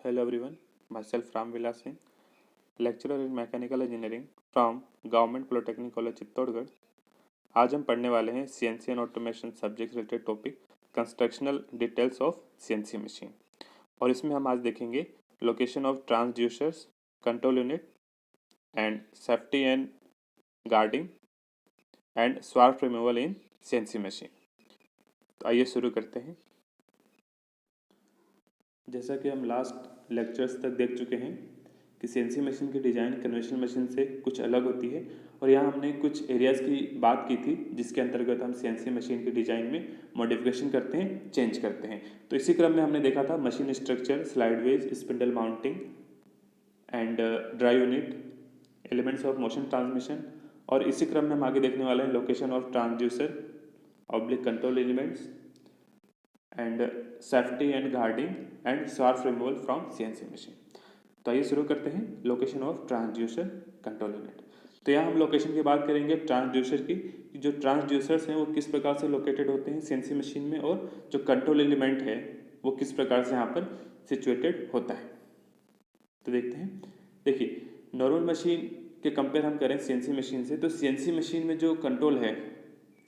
Hello everyone, myself Ram Vilas Singh, lecturer in Mechanical Engineering from Government Polytechnic College Chittorgarh. आज हम पढ़ने वाले हैं CNC and automation subject related topic constructional details of CNC machine. और इसमें हम आज देखेंगे location of transducers, control unit and safety and guarding and swarf removal in CNC machine. तो आइए शुरू करते हैं। जैसा कि हम लास्ट लेक्चर्स तक देख चुके हैं कि CNC मशीन की डिज़ाइन कन्वेंशनल मशीन से कुछ अलग होती है, और यहाँ हमने कुछ एरियाज़ की बात की थी जिसके अंतर्गत हम CNC मशीन की डिज़ाइन में मॉडिफिकेशन करते हैं, चेंज करते हैं। तो इसी क्रम में हमने देखा था machine structure, slideways, spindle mounting and drive unit, elements of motion transmission, और इसी क्रम में हम आगे देखने वाले हैं location of transducer, oblique control elements and safety and guarding and swarf removal from CNC machine. तो आइए शुरू करते हैं location of transducer control unit. तो यहाँ हम लोकेशन की बात करेंगे ट्रांसड्यूसर की, जो ट्रांसड्यूसर्स हैं वो किस प्रकार से लोकेटेड होते हैं CNC मशीन में, और जो कंट्रोल एलिमेंट है वो किस प्रकार से यहाँ पर सिचुएटेड होता है। तो देखते हैं। देखिए, नॉर्मल मशीन के कंपेयर हम करें CNC मशीन से, तो CNC मशीन में जो कंट्रोल है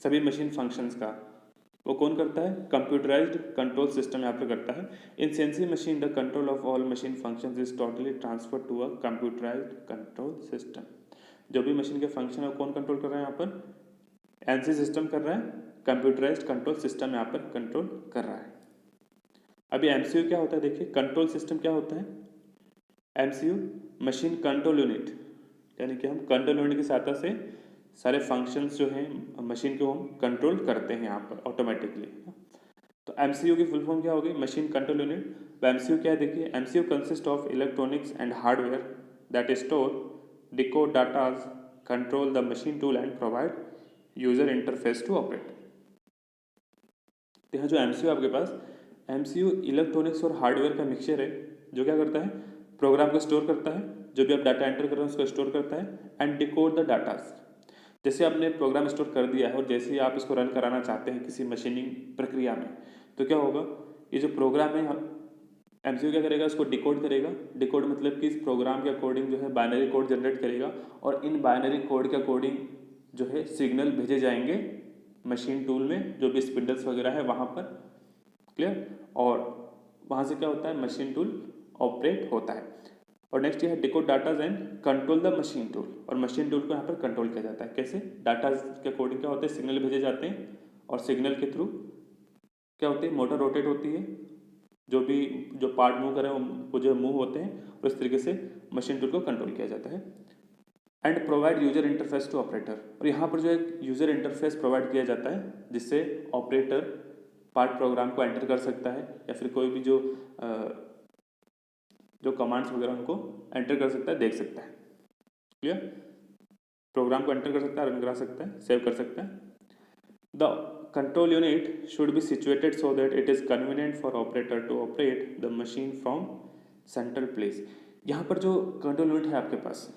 सभी मशीन फंक्शंस का, वो कौन करता है? कंप्यूटराइज्ड कंट्रोल सिस्टम यहाँ पर करता है। In CNC machine the control of all machine functions is totally transfer to a computerised control system. जो भी मशीन के फंक्शन है कौन कंट्रोल कर रहा है? यहाँ पर NC सिस्टम कर रहा है, कंप्यूटराइज्ड कंट्रोल सिस्टम यहाँ पर कंट्रोल कर रहा है। अभी MCU क्या होता है? देखिए, कंट्रोल सिस्टम क्या होता है? MCU मशीन कंट्रोल यूनिट, यानी कि हम कंट्रोल यूनिट की सहायता से सारे फंक्शंस जो हैं मशीन को हम कंट्रोल करते हैं यहाँ पर ऑटोमेटिकली। तो MCU की फुल फॉर्म क्या होगी? Machine control unit. तो MCU क्या है? देखिए, MCU consist of electronics and hardware that store, decode datas, control the machine tool and provide user interface to operate. तो यहाँ जो MCU आपके पास, MCU इलेक्ट्रॉनिक्स और हार्डवेयर का मिक्सचर है जो क्या करता है? प्रोग्राम को स्टोर करता है, जो भी आप डाटा एंटर कर रहे हैं उसको स्टोर करता है, एंड डिकोड द डाटाज। जैसे आपने प्रोग्राम स्टोर कर दिया है और जैसे ही आप इसको रन कराना चाहते हैं किसी मशीनिंग प्रक्रिया में, तो क्या होगा? ये जो प्रोग्राम है MCU क्या करेगा? इसको डिकोड करेगा। डिकोड मतलब कि इस प्रोग्राम के अकॉर्डिंग जो है बाइनरी कोड जनरेट करेगा, और इन बाइनरी कोड के अकॉर्डिंग जो है सिग्नल भेजे जाएंगे मशीन टूल में, जो भी स्पिंडल्स वगैरह है वहाँ पर। क्लियर? और वहाँ से क्या होता है? मशीन टूल ऑपरेट होता है। और नेक्स्ट ये है decode datas and control the machine tool, और मशीन टूल को यहाँ पर कंट्रोल किया जाता है। कैसे? डाटा के अकॉर्डिंग क्या होते हैं? सिग्नल भेजे जाते हैं, और सिग्नल के थ्रू क्या होती है? मोटर रोटेट होती है, जो पार्ट मूव करें वो जो मूव होते हैं, और इस तरीके से मशीन टूल को कंट्रोल किया जाता है। And provide user interface to operator, और यहाँ पर जो एक यूजर इंटरफेस प्रोवाइड किया जाता है जिससे ऑपरेटर पार्ट प्रोग्राम को एंटर कर सकता है, या फिर कोई भी जो कमांड्स वगैरह उनको एंटर कर सकता है, देख सकता है। क्लियर? प्रोग्राम को एंटर कर सकता है, रन करा सकता है, सेव कर सकता है। The control unit should be situated so that it is convenient for operator to operate the machine from central place. यहाँ पर जो कंट्रोल यूनिट है आपके पास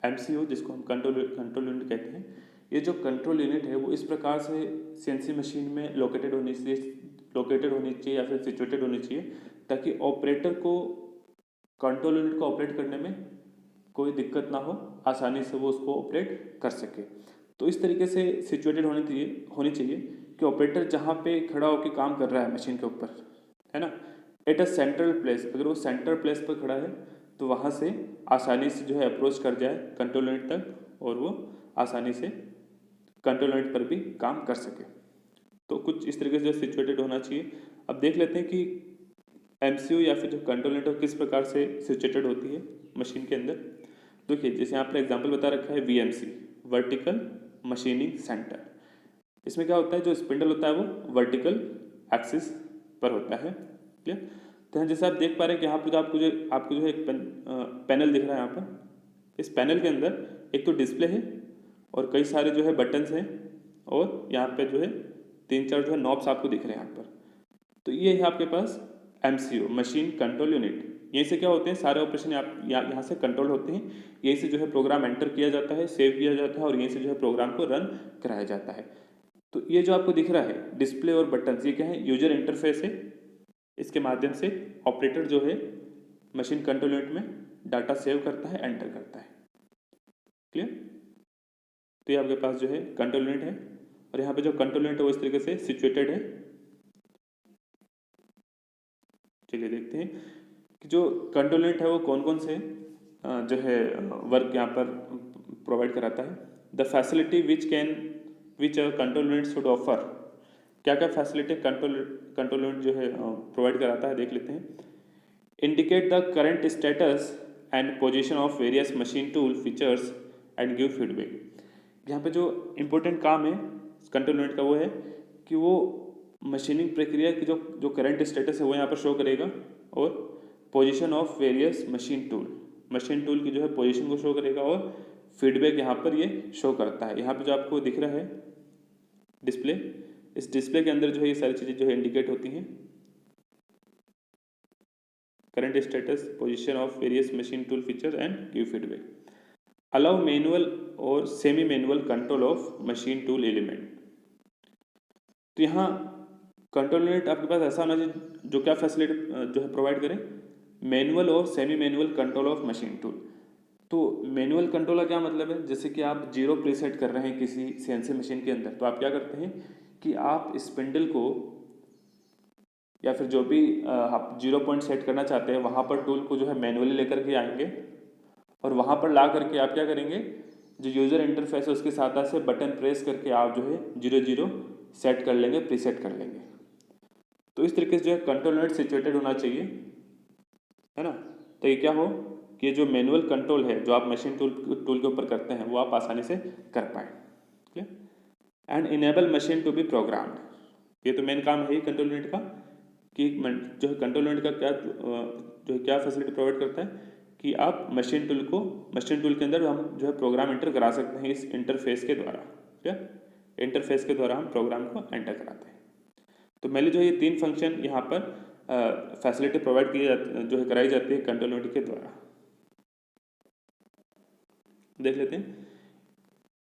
MCU, जिसको हम कंट्रोल यूनिट कहते हैं, ये जो कंट्रोल यूनिट है वो इस प्रकार से CNC मशीन में लोकेटेड होनी चाहिए या फिर सिचुएटेड होनी चाहिए, ताकि ऑपरेटर को कंट्रोल यूनिट को ऑपरेट करने में कोई दिक्कत ना हो, आसानी से वो उसको ऑपरेट कर सके। तो इस तरीके से सिचुएटेड होनी चाहिए कि ऑपरेटर जहाँ पे खड़ा होकर काम कर रहा है मशीन के ऊपर, है ना, एट अ सेंट्रल प्लेस, अगर वो सेंट्रल प्लेस पर खड़ा है तो वहाँ से आसानी से जो है अप्रोच कर जाए कंट्रोल यूनिट तक, और वो आसानी से कंट्रोल यूनिट पर भी काम कर सके। तो कुछ इस तरीके से सिचुएटेड होना चाहिए। अब देख लेते हैं कि MCU या फिर जो कंट्रोल यूनिट किस प्रकार से सिचुएटेड होती है मशीन के अंदर। देखिए, जैसे यहाँ पर एग्जांपल बता रखा है VMC, वर्टिकल मशीनिंग सेंटर। इसमें क्या होता है? जो स्पिंडल होता है वो वर्टिकल एक्सिस पर होता है। क्लियर? तो यहाँ जैसे आप देख पा रहे हैं कि यहाँ पर आपको जो है एक पैनल दिख रहा है। यहाँ पर इस पैनल के अंदर एक तो डिस्प्ले है और कई सारे जो है बटन्स हैं, और यहाँ पे जो है 3-4 जो है नॉब्स आपको दिख रहे हैं यहाँ पर। तो ये है आपके पास MCU, मशीन कंट्रोल यूनिट। यहीं से क्या होते हैं? सारे ऑपरेशन यहाँ से कंट्रोल होते हैं। यहीं से जो है प्रोग्राम एंटर किया जाता है, सेव किया जाता है, और यहीं से जो है प्रोग्राम को रन कराया जाता है। तो ये जो आपको दिख रहा है डिस्प्ले और बटन, ये क्या है? यूजर इंटरफेस है। इसके माध्यम से ऑपरेटर जो है मशीन कंट्रोल यूनिट में डाटा सेव करता है, एंटर करता है। क्लियर? तो ये आपके पास जो है कंट्रोल यूनिट है, और यहाँ पे जो कंट्रोल यूनिट है वो इस तरीके से सिचुएटेड है। चलिए देखते हैं कि जो कंट्रोल यूनिट है वो कौन कौन से जो है वर्क यहाँ पर प्रोवाइड कराता है। The facility which control unit should offer, क्या क्या फैसिलिटी कंट्रोल यूनिट जो है प्रोवाइड कराता है, देख लेते हैं। Indicate the current status and position of various machine tool features and give feedback. यहाँ पे जो इम्पोर्टेंट काम है कंट्रोल यूनिट का वो है कि वो मशीनिंग प्रक्रिया की जो करंट स्टेटस है वो यहाँ पर शो करेगा, और position of various machine tool की जो है पोजीशन को शो करेगा, और फीडबैक यहाँ पर ये शो करता है। यहाँ पे जो आपको दिख रहा है डिस्प्ले, इस डिस्प्ले के अंदर जो है ये सारी चीज़ें जो है इंडिकेट होती हैं। Current status, position of various machine tool feature and give feedback. Allow manual और semi manual control of machine tool element. तो यहाँ कंट्रोल यूनिट आपके पास ऐसा होना चाहिए जो क्या फैसिलिटी जो है प्रोवाइड करें, मैनुअल और semi manual control of machine tool. तो मैनुअल कंट्रोल का क्या मतलब है, जैसे कि आप 0 प्रीसेट कर रहे हैं किसी सीएनसी मशीन के अंदर, तो आप क्या करते हैं कि आप स्पिंडल को या फिर जो भी आप 0 पॉइंट सेट करना चाहते हैं वहाँ पर टूल को जो है मैनुअली लेकर के आएंगे, और वहाँ पर ला करके आप क्या करेंगे, जो यूज़र इंटरफेस है उसके साथ से बटन प्रेस करके आप जो है 0 सेट कर लेंगे, प्रीसेट कर लेंगे। तो इस तरीके से जो है कंट्रोल यूनिट सिचुएटेड होना चाहिए, है ना। तो ये क्या हो कि ये जो मैनुअल कंट्रोल है जो आप मशीन टूल के ऊपर करते हैं वो आप आसानी से कर पाए। ठीक है। And enable machine to be programmed, ये तो मेन काम है ही कंट्रोल यूनिट का, कि जो है कंट्रोल यूनिट का क्या फैसिलिटी प्रोवाइड करता है कि आप मशीन टूल के अंदर हम जो है प्रोग्राम एंटर करा सकते हैं इस इंटरफेस के द्वारा। ठीक है, इंटरफेस के द्वारा हम प्रोग्राम को एंटर कराते हैं। तो मेनली जो है ये 3 फंक्शन यहाँ पर फैसिलिटी प्रोवाइड की जो है कराई जाती है कंट्रोल यूनिट के द्वारा। देख लेते हैं।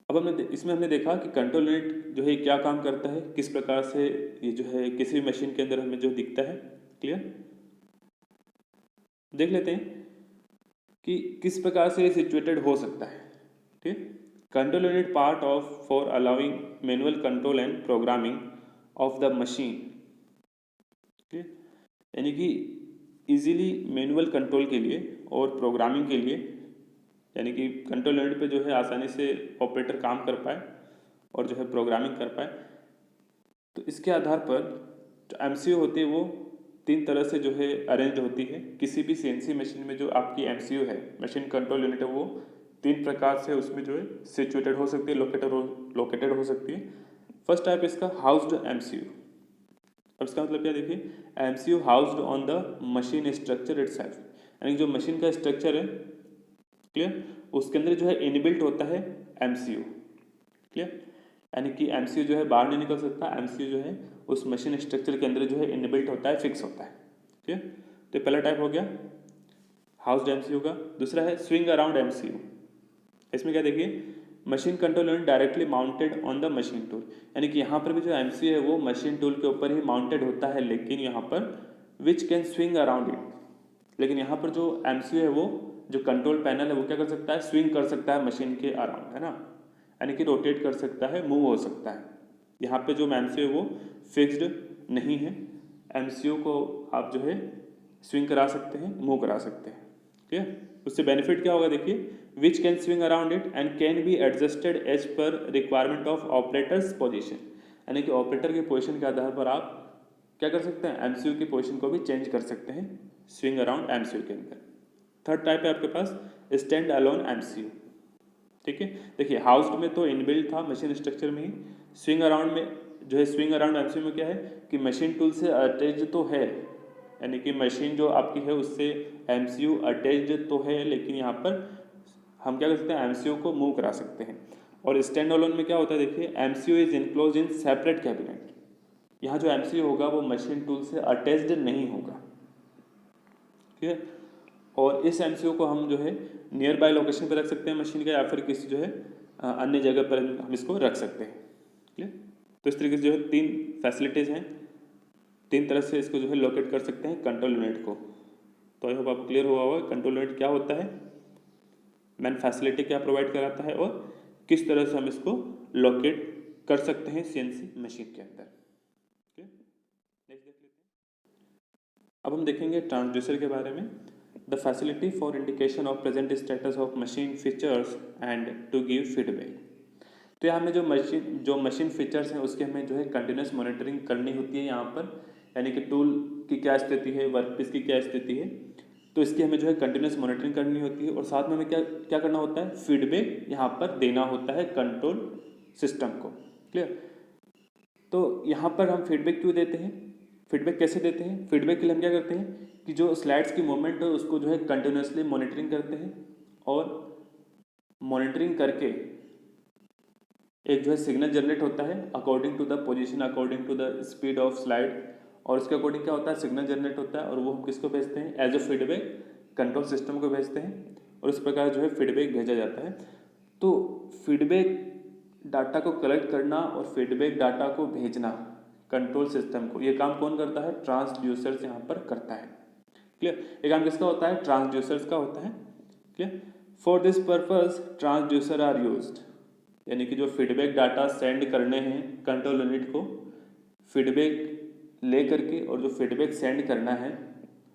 अब इसमें हमने देखा कि कंट्रोल यूनिट जो है क्या काम करता है, किस प्रकार से ये जो है किसी भी मशीन के अंदर हमें जो दिखता है। क्लियर? देख लेते हैं कि किस प्रकार से सिचुएटेड हो सकता है। ठीक, control unit part of for allowing manual control and programming of the machine. ठीक, यानी कि इजीली मैनुअल कंट्रोल के लिए और प्रोग्रामिंग के लिए, यानी कि कंट्रोल यूनिट पे जो है आसानी से ऑपरेटर काम कर पाए और जो है प्रोग्रामिंग कर पाए। तो इसके आधार पर जो एमसीयू होती है वो 3 तरह से जो है अरेंज होती है। किसी भी सीएनसी मशीन में जो आपकी एमसीयू है, मशीन कंट्रोल यूनिट है, वो 3 प्रकार से उसमें जो है सिचुएटेड हो सकती है, लोकेटेड हो सकती है। फर्स्ट टाइप इसका हाउस्ड एमसीयू। अब इसका मतलब क्या, देखिए MCU housed on the machine structure itself, यानी जो मशीन का स्ट्रक्चर है, क्लियर, उसके अंदर जो है इनबिल्ट होता है एमसीयू। क्लियर, यानी कि एमसीयू जो है बाहर नहीं निकल सकता, एमसीयू जो है उस मशीन स्ट्रक्चर के अंदर जो है इनबिल्ट होता है, फिक्स होता है। क्लियर, तो पहला टाइप हो गया हाउस्ड एमसीयू का। दूसरा है स्विंग अराउंड एमसीयू। इसमें क्या देखिए, machine control unit directly mounted on the machine tool, यानी कि यहाँ पर भी जो एमसीयू है वो मशीन टूल के ऊपर ही माउंटेड होता है, लेकिन यहाँ पर विच कैन स्विंग अराउंड इट, लेकिन यहाँ पर जो एमसीयू है वो जो कंट्रोल पैनल है वो क्या कर सकता है, स्विंग कर सकता है मशीन के अराउंड, है ना, यानी कि रोटेट कर सकता है, मूव हो सकता है। यहाँ पे जो एमसीयू है वो फिक्स्ड नहीं है, एमसीयू को आप जो है स्विंग करा सकते हैं, मूव करा सकते हैं। ठीक है, उससे बेनिफिट क्या होगा, देखिए which can swing around it and can be adjusted as per requirement of operators position, यानी कि ऑपरेटर के पोजीशन के आधार पर आप क्या कर सकते हैं, एमसीयू की पोजीशन को भी चेंज कर सकते हैं स्विंग अराउंड एमसीयू के अंदर। थर्ड टाइप है आपके पास स्टैंड अलोन एमसीयू। ठीक है, देखिए हाउस्ड में तो इनबिल्ट था मशीन स्ट्रक्चर में ही, स्विंग अराउंड में जो है स्विंग अराउंड एमसीयू में क्या है कि मशीन टूल से अटैच्ड तो है, यानी कि मशीन जो आपकी है उससे एमसीयू अटैच्ड तो है, लेकिन यहाँ पर हम क्या कर सकते हैं, एमसीयू को मूव करा सकते हैं। और स्टैंड अलोन में क्या होता है, देखिए MCU is enclose in separate cabinet, यहाँ जो एमसीयू होगा वो मशीन टूल से अटैच्ड नहीं होगा। ठीक है, और इस एमसीयू को हम जो है नियर बाय लोकेशन पर रख सकते हैं मशीन का, या फिर किसी जो है अन्य जगह पर हम इसको रख सकते हैं। क्लियर, तो इस तरीके से जो है 3 फैसिलिटीज़ हैं, 3 तरह से इसको जो है लोकेट कर सकते हैं कंट्रोल यूनिट को। तो आई होप आपको क्लियर हुआ होगा कंट्रोल यूनिट क्या होता है, मैन फैसिलिटी क्या प्रोवाइड कराता है और किस तरह से हम इसको लोकेट कर सकते हैं सीएनसी मशीन के अंदर। नेक्स्ट देख लेते हैं। अब हम देखेंगे ट्रांसड्यूसर के बारे में। The facility for indication of present status of machine features and to give feedback. तो यहाँ हमें जो मशीन फीचर्स हैं उसकी हमें जो है कंटिन्यूस मॉनिटरिंग करनी होती है यहाँ पर, यानी कि टूल की क्या स्थिति है, वर्कपीस की क्या स्थिति है, तो इसकी हमें जो है कंटिन्यूस मॉनिटरिंग करनी होती है और साथ में हमें क्या क्या करना होता है, फीडबैक यहाँ पर देना होता है कंट्रोल सिस्टम को। क्लियर। तो यहाँ पर हम फीडबैक क्यों देते हैं, फीडबैक कैसे देते हैं, फीडबैक के लिए हम क्या करते हैं कि जो स्लाइड्स की मूवमेंट है उसको जो है कंटिन्यूसली मॉनिटरिंग करते हैं और मॉनिटरिंग करके एक जो है सिग्नल जनरेट होता है according to the position, according to the speed of slide, और उसके अकॉर्डिंग क्या होता है, सिग्नल जनरेट होता है और वो हम किसको भेजते हैं, as a feedback control system को भेजते हैं और इस प्रकार जो है फीडबैक भेजा जाता है। तो फीडबैक डाटा को कलेक्ट करना और फीडबैक डाटा को भेजना कंट्रोल सिस्टम को, ये काम कौन करता है, ट्रांसड्यूसर्स यहाँ पर करता है। क्लियर। ये काम किसका होता है, ट्रांसड्यूसर्स का होता है। Clear. For this purpose transducer are used, यानी कि जो फीडबैक डाटा सेंड करने हैं कंट्रोल यूनिट को, फीडबैक ले करके और जो फीडबैक सेंड करना है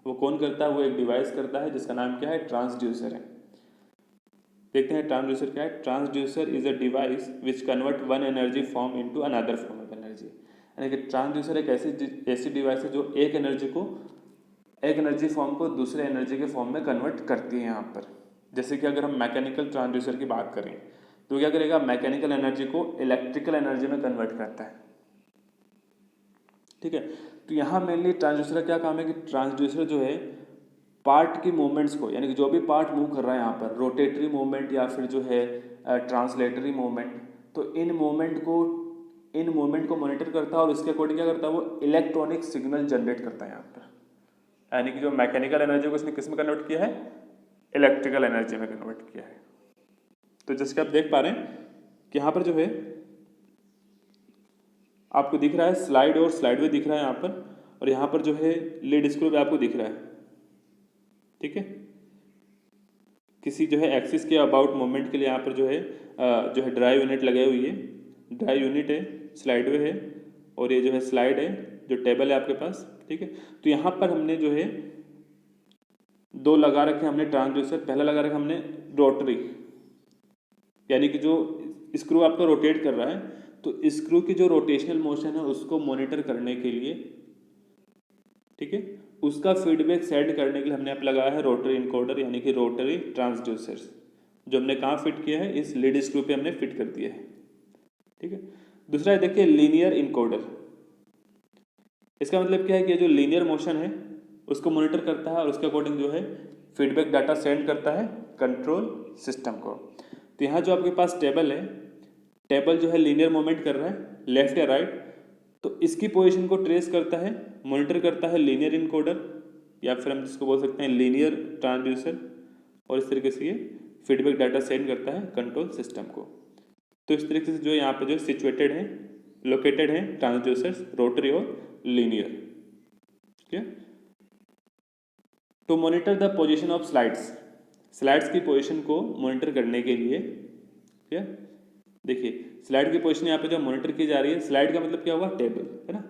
वो कौन करता है, वो एक डिवाइस करता है जिसका नाम क्या है, ट्रांसड्यूसर है। देखते हैं ट्रांसड्यूसर क्या है। Transducer is a device which convert one energy form into another form of energy, यानी कि ट्रांसड्यूसर एक ऐसी डिवाइस है जो एक एनर्जी फॉर्म को दूसरे एनर्जी के फॉर्म में कन्वर्ट करती है यहाँ पर। जैसे कि अगर हम मैकेनिकल ट्रांसड्यूसर की बात करें तो क्या करेगा, मैकेनिकल एनर्जी को इलेक्ट्रिकल एनर्जी में कन्वर्ट करता है। ठीक है। तो यहाँ मेनली ट्रांसड्यूसर का क्या काम है कि ट्रांसड्यूसर जो है पार्ट की मूवमेंट्स को, यानी कि जो भी पार्ट मूव कर रहा है यहाँ पर, रोटेटरी मूवमेंट या फिर जो है ट्रांसलेटरी मूवमेंट, तो इन मूवमेंट को मॉनिटर करता है और इसके अकॉर्डिंग क्या करता है, वो इलेक्ट्रॉनिक सिग्नल जनरेट करता है यहाँ पर। यानी कि जो मैकेनिकल एनर्जी को इसने किस में कन्वर्ट किया है, इलेक्ट्रिकल एनर्जी में कन्वर्ट किया है। तो जैसे कि आप देख पा रहे हैं कि यहाँ पर जो है आपको दिख रहा है स्लाइड, और स्लाइड भी दिख रहा है यहाँ पर, और यहाँ पर जो है लीड स्क्रू भी आपको दिख रहा है। ठीक है। किसी जो है एक्सिस के अबाउट मूवमेंट के लिए यहाँ पर जो है ड्राइव यूनिट लगाई हुई है, ड्राइव यूनिट है, स्लाइड वे है, और ये जो है स्लाइड है, जो टेबल है आपके पास। ठीक है। तो यहाँ पर हमने जो है दो लगा रखे हमने ट्रांसड्यूसर। पहला लगा रखा हमने रोटरी, यानी कि जो स्क्रू आपका रोटेट कर रहा है, तो स्क्रू की जो रोटेशनल मोशन है उसको मॉनिटर करने के लिए, ठीक है, उसका फीडबैक सेंड करने के लिए हमने आप लगाया है रोटरी इनकोडर, यानी कि रोटरी ट्रांसड्यूसर्स, जो हमने कहाँ फिट किया है, इस लीड स्क्रू पे हमने फिट कर दिया है। ठीक है। दूसरा है देखिए लीनियर इनकोडर। इसका मतलब क्या है कि जो लीनियर मोशन है उसको मॉनिटर करता है और उसके अकॉर्डिंग जो है फीडबैक डाटा सेंड करता है कंट्रोल सिस्टम को। तो यहाँ जो आपके पास टेबल है, टेबल जो है लीनियर मूवमेंट कर रहा है लेफ्ट या राइट, तो इसकी पोजीशन को ट्रेस करता है, मॉनिटर करता है लीनियर इनकोडर, या फिर हम जिसको बोल सकते हैं लीनियर ट्रांसड्यूसर, और इस तरीके से ये फीडबैक डाटा सेंड करता है कंट्रोल सिस्टम को। तो इस तरीके से जो यहाँ पे जो सिचुएटेड है, लोकेटेड है ट्रांसड्यूसर्स, रोटरी और linear. Clear. To monitor the position of slides की पोजीशन को मॉनिटर करने के लिए, क्या देखिए स्लाइड की पोजीशन यहाँ पे जो मॉनिटर की जा रही है, स्लाइड का मतलब क्या हुआ, टेबल है ना,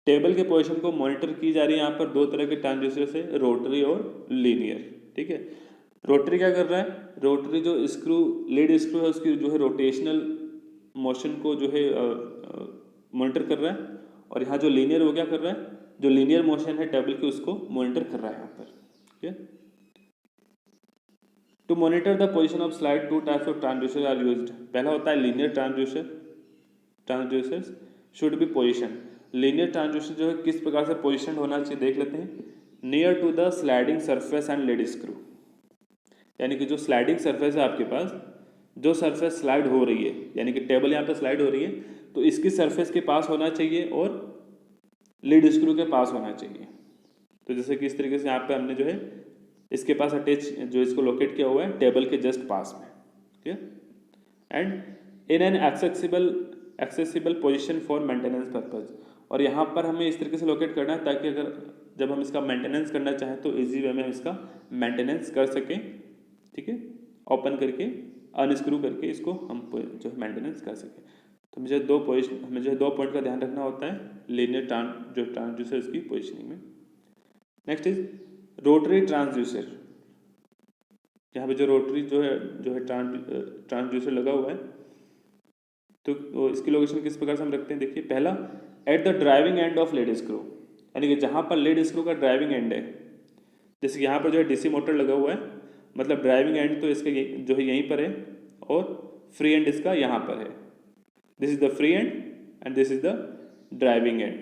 टेबल के पोजीशन को मॉनिटर की जा रही है यहाँ पर दो तरह के ट्रांसड्यूसर से, रोटरी और लीनियर। ठीक है। रोटरी क्या कर रहा है, रोटरी जो लीड स्क्रू है उसकी जो है रोटेशनल मोशन को जो है मॉनिटर कर रहा है, और यहाँ जो लीनियर वो क्या कर रहा है, जो लीनियर मोशन है टेबल की उसको मॉनिटर कर रहा है यहाँ पर। To monitor the position of slide two types of transducer are used. पहला होता है linear transducers should be position. Linear transducer जो है किस प्रकार से पोजीशन होना चाहिए देख लेते हैं। Near to the sliding surface and lead screw, यानी कि जो स्लाइडिंग सरफेस है आपके पास, जो सरफेस स्लाइड हो रही है, यानी कि टेबल यहाँ पर स्लाइड हो रही है, तो इसकी सरफेस के पास होना चाहिए और लीड स्क्रू के पास होना चाहिए। तो जैसे कि इस तरीके से यहाँ पे हमने जो है इसके पास अटैच जो इसको लोकेट किया हुआ है टेबल के जस्ट पास में। ठीक है। And in an accessible position for maintenance purpose, और यहाँ पर हमें इस तरीके से लोकेट करना है ताकि अगर जब हम इसका मेंटेनेंस करना चाहें तो इजी वे में हम इसका मेंटेनेंस कर सकें, ठीक है, ओपन करके अनस्क्रू करके इसको हम जो है मेंटेनेंस कर सकें। तो मुझे दो पॉइंट का ध्यान रखना होता है लीनियर ट्रांसड्यूसर्स की पोजिशनिंग में। Next is rotary transducer. यहाँ पे जो रोटरी जो है ट्रांसड्यूसर लगा हुआ है, तो इसकी लोकेशन किस प्रकार से हम रखते हैं, देखिए पहला eight the driving end of lead screw, यानी कि जहाँ पर लीड स्क्रू का ड्राइविंग एंड है, जैसे यहाँ पर जो है डीसी मोटर लगा हुआ है, मतलब ड्राइविंग एंड तो इसका जो है यहीं पर है और फ्री एंड इसका यहाँ पर है। This is the free and and this is the driving and,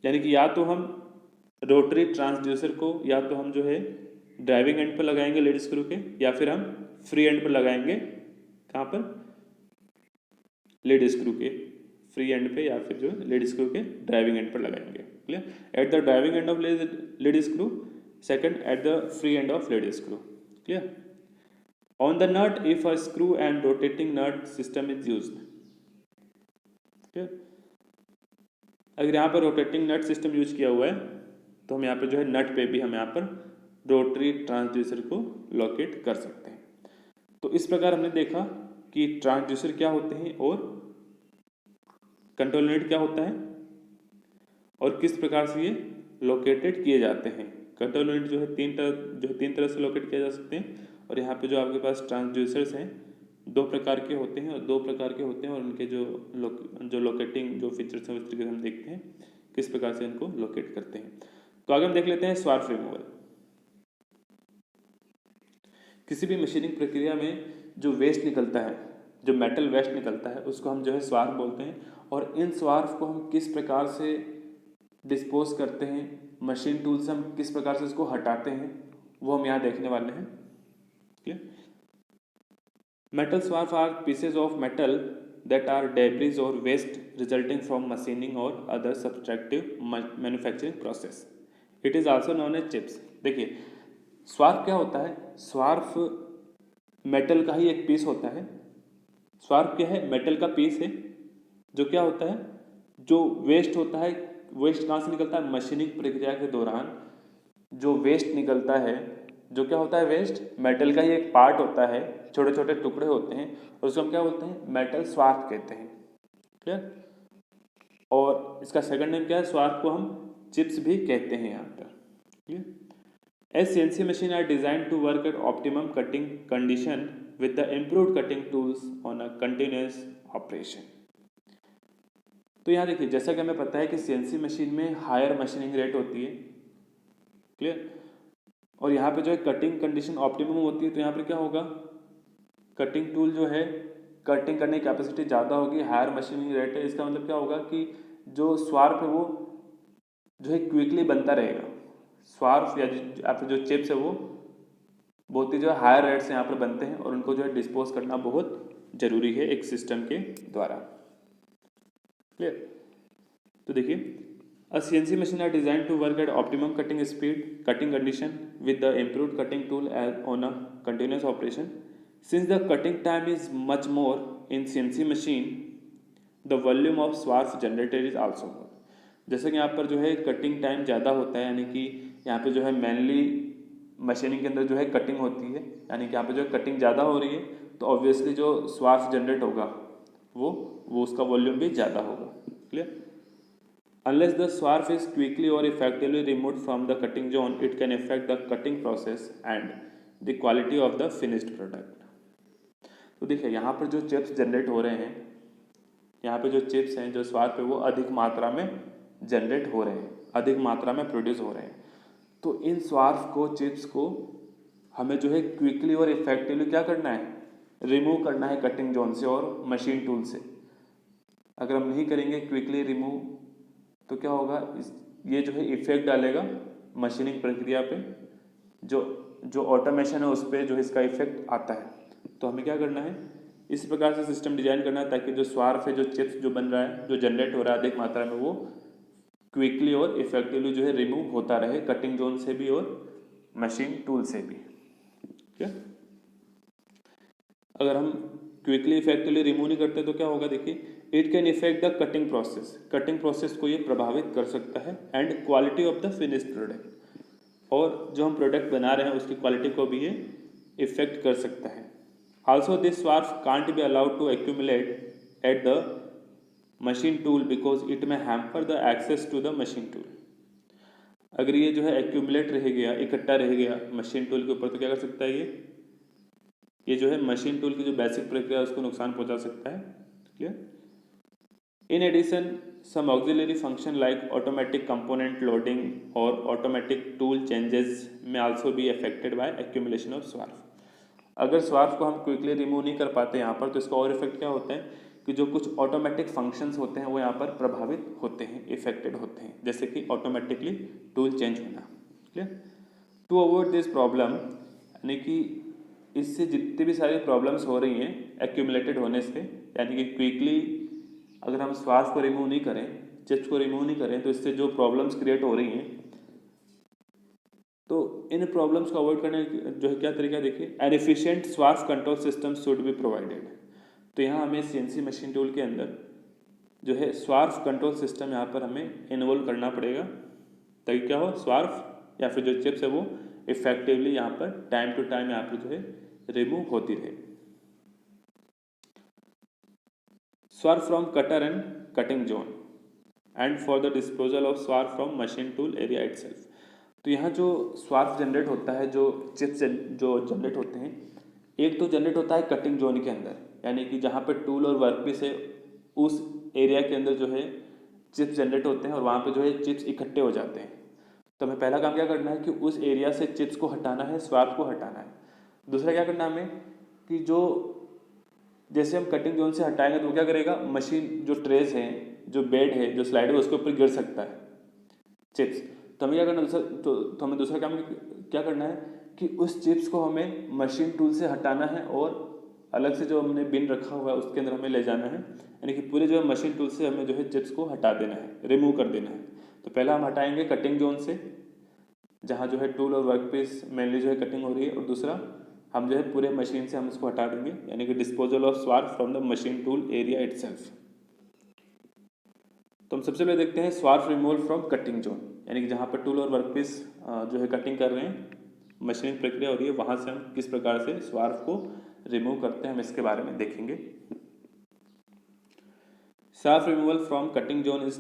यानी कि या तो हम रोटरी ट्रांसड्यूसर को या तो हम जो है ड्राइविंग एंड पर लगाएंगे लीड स्क्रू के, या फिर हम फ्री एंड पर लगाएंगे, कहाँ पर, लीड स्क्रू के फ्री एंड पे, या फिर जो लीड स्क्रू के ड्राइविंग एंड पर लगाएंगे। Clear, at the driving end of lead screw, second at the free end of lead screw. Clear, on the nut if a screw and rotating nut system is used. Clear, अगर यहाँ पर rotating nut system use किया हुआ है तो हम यहाँ पर जो है नट पे भी हम यहाँ पर रोटरी ट्रांसड्यूसर को लोकेट कर सकते हैं। तो इस प्रकार हमने देखा कि ट्रांसड्यूसर क्या होते हैं और कंट्रोल यूनिट क्या होता है और किस प्रकार से ये लोकेटेड किए जाते हैं। कंट्रोल यूनिट जो है तीन तरह से लोकेट किए जा सकते हैं, और यहाँ पे जो आपके पास ट्रांसड्यूसर्स हैं दो प्रकार के होते हैं और उनके जो लोकेटिंग जो फीचर्स हैं उस तरीके से हम देखते हैं किस प्रकार से इनको लोकेट करते हैं। तो आगे हम देख लेते हैं स्वार्फ रिमूवल। किसी भी मशीनिंग प्रक्रिया में जो वेस्ट निकलता है, जो मेटल वेस्ट निकलता है, उसको हम जो है स्वार्फ बोलते हैं, और इन स्वार्फ को हम किस प्रकार से डिस्पोज करते हैं, मशीन टूल से हम किस प्रकार से इसको हटाते हैं, वो हम यहाँ देखने वाले हैं। Clear, metal swarf are pieces of metal that are debris or waste resulting from machining or other subtractive manufacturing process. It is also known as chips. देखिए स्वार्फ क्या होता है, स्वार्फ मेटल का ही एक पीस होता है। स्वार्फ क्या है, मेटल का पीस है जो क्या होता है, जो वेस्ट होता है, वेस्ट कहाँ से निकलता है, मशीनिंग प्रक्रिया के दौरान जो वेस्ट निकलता है, जो क्या होता है, वेस्ट मेटल का ही एक पार्ट होता है, छोटे छोटे टुकड़े होते हैं, और उसको हम क्या बोलते हैं, मेटल स्वार्फ कहते हैं। क्लियर, और इसका सेकंड नेम क्या है, स्वार्फ को हम चिप्स भी कहते हैं यहाँ पर। Clear, as CNC machine are design to work at optimum cutting condition with the improved cutting tools on a continuous operation. तो यहाँ देखिए जैसा कि हमें पता है कि सीएनसी मशीन में हायर मशीनिंग रेट होती है। क्लियर, और यहाँ पे जो है कटिंग कंडीशन ऑप्टिमम होती है, तो यहाँ पे क्या होगा, कटिंग टूल जो है कटिंग करने की कैपेसिटी ज़्यादा होगी, हायर मशीनिंग रेट है, इसका मतलब क्या होगा कि जो स्वार्फ है वो जो है क्विकली बनता रहेगा। स्वार्फ या जो चिप्स है वो बहुत ही जो है हायर रेट से यहाँ पर बनते हैं, और उनको जो है डिस्पोज करना बहुत ज़रूरी है एक सिस्टम के द्वारा। क्लियर, तो देखिए A CNC machine are designed to work at optimum cutting speed, cutting condition with the improved cutting tool as on a continuous operation. Since the cutting time is much more in CNC machine, the volume of swarf generated is also more. जैसे कि यहाँ पर जो है cutting time ज़्यादा होता है, यानी कि यहाँ पे जो है मेनली मशीनिंग के अंदर जो है कटिंग होती है, यानी कि यहाँ पे जो है कटिंग ज़्यादा हो रही है, तो ऑब्वियसली जो स्वार्फ जनरेट होगा वो उसका वॉल्यूम भी ज़्यादा होगा। Clear, unless the swarf is quickly or effectively removed from the cutting zone, it can affect the cutting process and the quality of the finished product. तो देखिए यहाँ पर जो चिप्स जनरेट हो रहे हैं, यहाँ पे जो चिप्स हैं, जो स्वार्फ है वो अधिक मात्रा में जनरेट हो रहे हैं, अधिक मात्रा में प्रोड्यूस हो रहे हैं। तो इन स्वार्फ को, चिप्स को हमें जो है क्विकली और इफेक्टिवली क्या करना है, रिमूव करना है कटिंग जोन से और मशीन टूल से। अगर हम नहीं करेंगे क्विकली रिमूव तो क्या होगा, ये जो है इफेक्ट डालेगा मशीनिंग प्रक्रिया पे, जो ऑटोमेशन है उस पर जो इसका इफेक्ट आता है। तो हमें क्या करना है, इस प्रकार से सिस्टम डिजाइन करना है ताकि जो स्वार्फ है, जो चिप्स जो बन रहा है, जो जनरेट हो रहा है अधिक मात्रा में, वो क्विकली और इफेक्टिवली जो है रिमूव होता रहे कटिंग जोन से भी और मशीन टूल से भी। ठीक है, अगर हम क्विकली इफेक्टिवली रिमूव नहीं करते तो क्या होगा, देखिए it can effect the cutting process को ये प्रभावित कर सकता है, and quality of the finished product, और जो हम प्रोडक्ट बना रहे हैं उसकी क्वालिटी को भी ये इफेक्ट कर सकता है। Also this swarf can't be allowed to accumulate at the machine tool because it may hamper the access to the machine tool. अगर ये जो है एक्यूमुलेट रह गया, इकट्ठा रह गया मशीन टूल के ऊपर, तो क्या कर सकता है ये जो है मशीन टूल की जो बेसिक प्रक्रिया है उसको नुकसान पहुंचा सकता है। Clear. In addition some auxiliary function like automatic component loading और automatic tool changes may also be affected by accumulation of swarf. अगर स्वार्फ को हम क्विकली रिमूव नहीं कर पाते यहाँ पर, तो इसका और इफेक्ट क्या होता है कि जो कुछ ऑटोमेटिक फंक्शंस होते हैं वो यहाँ पर प्रभावित होते हैं, इफेक्टेड होते हैं, जैसे कि ऑटोमेटिकली टूल चेंज होना। Clear. To avoid this problem, यानी कि इससे जितनी भी सारी प्रॉब्लम्स हो रही हैं एक्यूमुलेटेड होने से, यानी कि क्विकली अगर हम स्वार्फ को रिमूव नहीं करें, चिप्स को रिमूव नहीं करें, तो इससे जो प्रॉब्लम्स क्रिएट हो रही हैं, तो इन प्रॉब्लम्स को अवॉइड करने जो है क्या तरीका, देखिए an efficient swarf control system should be provided. तो यहाँ हमें सीएनसी मशीन टूल के अंदर जो है स्वार्फ कंट्रोल सिस्टम यहाँ पर हमें इन्वॉल्व करना पड़ेगा, ताकि क्या हो, स्वार्फ या फिर जो चिप्स है वो इफेक्टिवली यहाँ पर टाइम टू टाइम यहाँ पर जो है रिमूव होती रहे। Swarf from cutter and cutting zone and for the disposal of swarf from machine tool area itself. तो यहाँ जो स्वार्फ जनरेट होता है, जो चिप्स जो जनरेट होते हैं, एक तो जनरेट होता है कटिंग जोन के अंदर, यानी कि जहाँ पर टूल और वर्कपीस है उस एरिया के अंदर जो है चिप्स जनरेट होते हैं और वहाँ पे जो है चिप्स इकट्ठे हो जाते हैं। तो हमें पहला काम क्या करना है कि उस एरिया से चिप्स को हटाना है, स्वार्फ को हटाना है। दूसरा क्या करना है हमें कि जो जैसे हम कटिंग जोन से हटाएंगे तो क्या करेगा, मशीन जो ट्रेस है, जो बेड है, जो स्लाइड है, उसके ऊपर गिर सकता है चिप्स। तो हमें क्या करना तो हमें दूसरा काम क्या करना है कि उस चिप्स को हमें मशीन टूल से हटाना है और अलग से जो हमने बिन रखा हुआ है उसके अंदर हमें ले जाना है, यानी कि पूरे जो है मशीन टूल से हमें जो है चिप्स को हटा देना है, रिमूव कर देना है। तो पहला हम हटाएंगे कटिंग जोन से, जहाँ जो है टूल और वर्कपीस मेनली जो है कटिंग हो रही है, और दूसरा हम जो है पूरे मशीन से हम इसको हटा देंगे, यानी कि disposal of swarf from the machine tool area itself. तो हम सबसे पहले देखते हैं swarf removal from cutting zone, यानी कि जहाँ पर टूल और वर्कपीस जो है कटिंग कर रहे हैं, मशीनिंग प्रक्रिया हो रही है, वहाँ से हम किस प्रकार से स्वार्फ को रिमूव करते हैं, हम इसके बारे में देखेंगे। Swarf removal from cutting zone is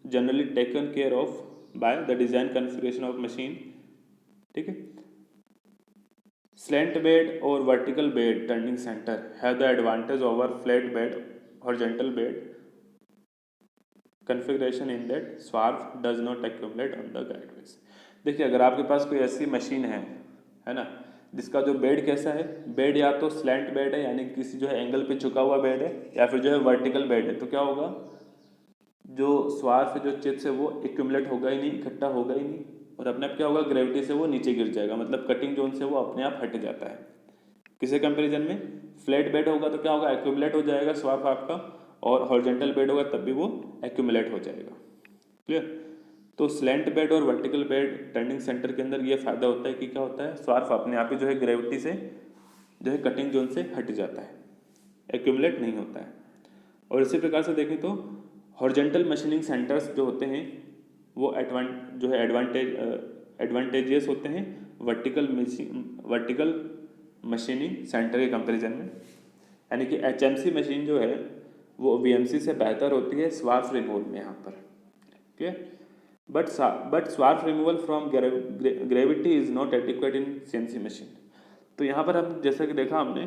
generally taken care of by the design configuration of machine. ठीक है। स्लैंट बेड और vertical bed turning centre have the advantage over flat bed horizontal bed configuration in that swarf does not accumulate on the guideways. देखिए अगर आपके पास कोई ऐसी machine है ना, जिसका जो बेड कैसा है, बेड या तो स्लैंट बेड है, यानी किसी जो है एंगल पे झुका हुआ बेड है, या फिर जो है वर्टिकल बेड है, तो क्या होगा, जो स्वार्फ जो चिप्स है वो एक्यूमुलेट होगा ही नहीं, इकट्ठा होगा ही नहीं, और अपने आप क्या होगा, ग्रेविटी से वो नीचे गिर जाएगा, मतलब कटिंग जोन से वो अपने आप हट जाता है। किसी कंपेरिजन में फ्लैट बेड होगा तो क्या होगा, एक्यूमुलेट हो जाएगा स्वार्फ आपका, और हॉरिजॉन्टल बेड होगा तब भी वो एक्यूमुलेट हो जाएगा। क्लियर। तो स्लैंट बेड और वर्टिकल बेड टर्निंग सेंटर के अंदर ये फ़ायदा होता है कि क्या होता है, स्वार्फ अपने आप ही जो है ग्रेविटी से जो है कटिंग जोन से हट जाता है, एक्यूमुलेट नहीं होता है। और इसी प्रकार से देखें तो हॉरिजॉन्टल मशीनिंग सेंटर्स जो होते हैं वो एडवांटेजियस होते हैं वर्टिकल मशीनिंग सेंटर के कंपैरिजन में, यानी कि एचएमसी मशीन जो है वो वीएमसी से बेहतर होती है स्वार्फ रिमूवल में यहाँ पर। ठीक है। But swarf removal from gravity is not adequate in CNC machine. तो यहाँ पर हम जैसा कि देखा हमने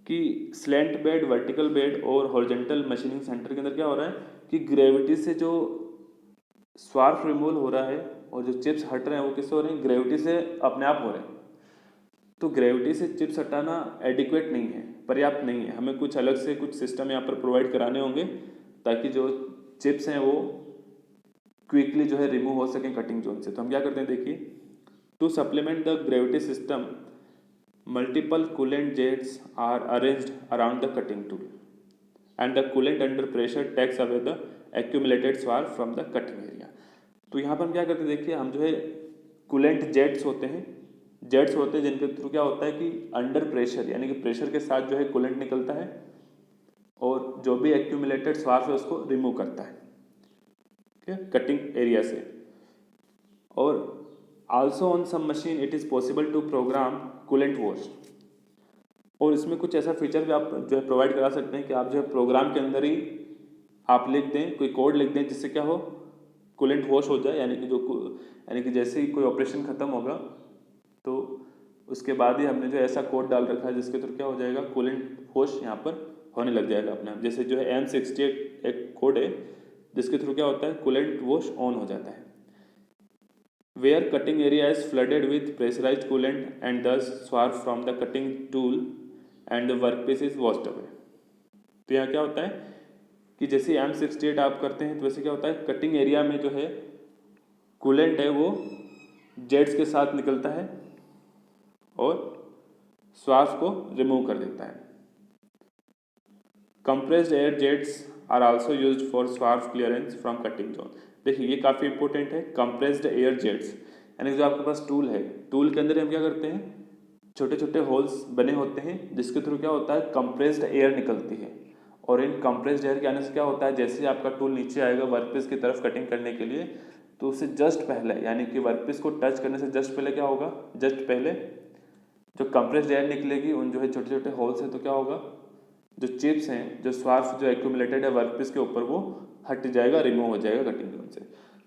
कि स्लैंट बेड, वर्टिकल बेड और हॉरिजॉन्टल मशीनिंग सेंटर के अंदर क्या हो रहा है कि ग्रेविटी से जो स्वार्फ रिमूवल हो रहा है और जो चिप्स हट रहे हैं वो किससे हो रहे हैं, ग्रेविटी से अपने आप हो रहे हैं। तो ग्रेविटी से चिप्स हटाना एडिक्वेट नहीं है, पर्याप्त नहीं है, हमें कुछ अलग से कुछ सिस्टम यहाँ पर प्रोवाइड कराने होंगे ताकि जो चिप्स हैं वो क्विकली जो है रिमूव हो सकें कटिंग जोन से। तो हम क्या करते हैं, देखिए, to supplement the gravity system multiple coolant jets are arranged around the cutting tool and the coolant under pressure takes away the accumulated swarf from the cutting area. तो यहाँ पर हम क्या करते हैं, देखिए, हम जो है कूलेंट जेट्स होते हैं जेट्स होते हैं जिनके थ्रू क्या होता है कि अंडर प्रेशर यानी कि प्रेशर के साथ जो है कूलेंट निकलता है और जो भी एक्यूमुलेटेड स्वार्फ है उसको रिमूव करता है, ठीक है, कटिंग एरिया से। और also on some machine it is possible to program coolant wash. और इसमें कुछ ऐसा फीचर भी आप जो है प्रोवाइड करा सकते हैं कि आप जो है प्रोग्राम के अंदर ही आप लिख दें, कोई कोड लिख दें जिससे क्या हो, कूलेंट वॉश हो जाए, यानी कि जैसे ही कोई ऑपरेशन ख़त्म होगा तो उसके बाद ही हमने जो ऐसा कोड डाल रखा है जिसके थ्रू क्या हो जाएगा, कूलेंट वॉश यहाँ पर होने लग जाएगा अपने आप। जैसे जो है M68 एक कोड है जिसके थ्रू क्या होता है, कूलेंट वॉश ऑन हो जाता है। Where cutting area is flooded with pressurised coolant and thus swarf from the cutting tool and the work piece is washed away. तो यहाँ क्या होता है कि जैसे M68 आप करते हैं तो वैसे क्या होता है, कटिंग एरिया में जो है कूलेंट है वो जेट्स के साथ निकलता है और स्वार्फ को रिमूव कर देता है। Compressed air jets are also used for swarf clearance from cutting zone. देखिए ये काफ़ी इंपॉर्टेंट है, कंप्रेस्ड एयर जेट्स यानी जो आपके पास टूल है, टूल के अंदर हम क्या करते हैं, छोटे छोटे होल्स बने होते हैं जिसके थ्रू क्या होता है, कंप्रेस्ड एयर निकलती है। और इन कंप्रेस्ड एयर के आने से क्या होता है, जैसे आपका टूल नीचे आएगा वर्कपीस की तरफ कटिंग करने के लिए, तो उससे जस्ट पहले यानी कि वर्कपीस को टच करने से जस्ट पहले क्या होगा, जस्ट पहले जो कंप्रेस्ड एयर निकलेगी उन जो है छोटे छोटे होल्स हैं, तो क्या होगा, जो चिप्स हैं, जो स्वार्फ जो एक्यूमुलेटेड है वर्कपीस के ऊपर वो हट जाएगा, रिमूव हो जाएगा कटिंग जोन से।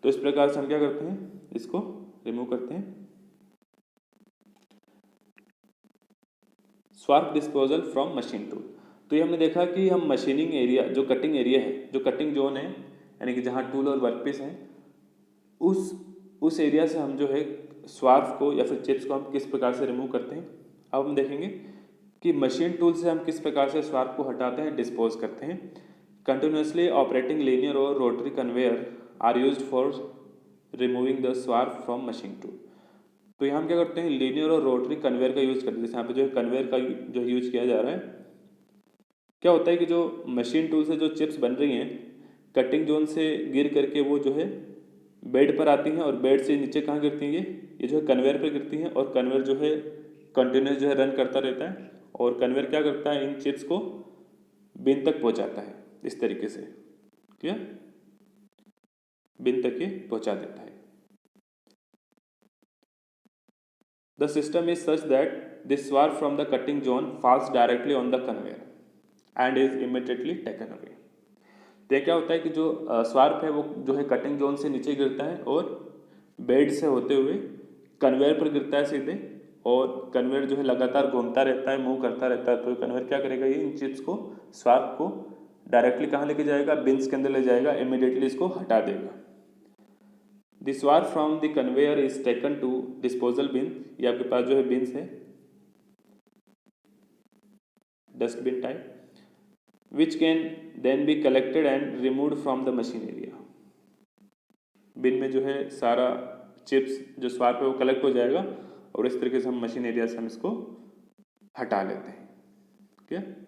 तो इस प्रकार से हम क्या करते हैं, इसको रिमूव करते हैं। स्वार्फ डिस्पोजल फ्रॉम मशीन टूल। तो ये हमने देखा कि हम मशीनिंग एरिया, जो कटिंग एरिया है, जो कटिंग जोन है यानी कि जहाँ टूल और वर्कपीस हैं, उस एरिया से हम जो है स्वार्फ को या फिर चिप्स को हम किस प्रकार से रिमूव करते हैं। अब हम देखेंगे कि मशीन टूल से हम किस प्रकार से स्वार्फ को हटाते हैं, डिस्पोज करते हैं। कंटिन्यूसली ऑपरेटिंग लीनियर और rotary conveyor are used for removing the swarf from machine tool. तो यहाँ हम क्या करते हैं, लीनियर और रोटरी कन्वेयर का यूज करते हैं। जैसे यहाँ पे जो है कन्वेयर का जो यूज किया जा रहा है, क्या होता है कि जो मशीन टूल से जो चिप्स बन रही हैं कटिंग जोन से गिर करके वो जो है बेड पर आती हैं और बेड से नीचे कहाँ गिरती हैं, ये जो है कन्वेयर पर गिरती हैं। और कन्वेयर जो है कंटिन्यूस जो है रन करता रहता है और कन्वेयर क्या करता है, इन चिप्स को बिन तक पहुँचाता है इस तरीके से, क्या बिन तक ये पहुँचा देता है। The system is such that this swarf from the cutting zone falls directly on the conveyor and is immediately taken away। तो क्या होता है कि जो स्वार्फ है वो जो है कटिंग जोन से नीचे गिरता है और बेड से होते हुए कन्वेयर पर गिरता है सीधे, और कन्वेयर जो है लगातार घूमता रहता है, मूव करता रहता है। तो कन्वेयर क्या करेगा, ये इन चिप्स को, स्वार्फ को डायरेक्टली कहाँ लेके जाएगा, बिन्स के अंदर ले जाएगा, इमीडिएटली इसको हटा देगा। The swar from the conveyor is taken to disposal bin। ये आपके पास जो है बिन्स है, dustbin type, which can then be collected and removed from the machine area। बिन में जो है सारा चिप्स जो स्वार पे वो कलेक्ट हो जाएगा और इस तरीके से हम मशीन एरिया से हम इसको हटा लेते हैं। ठीक है,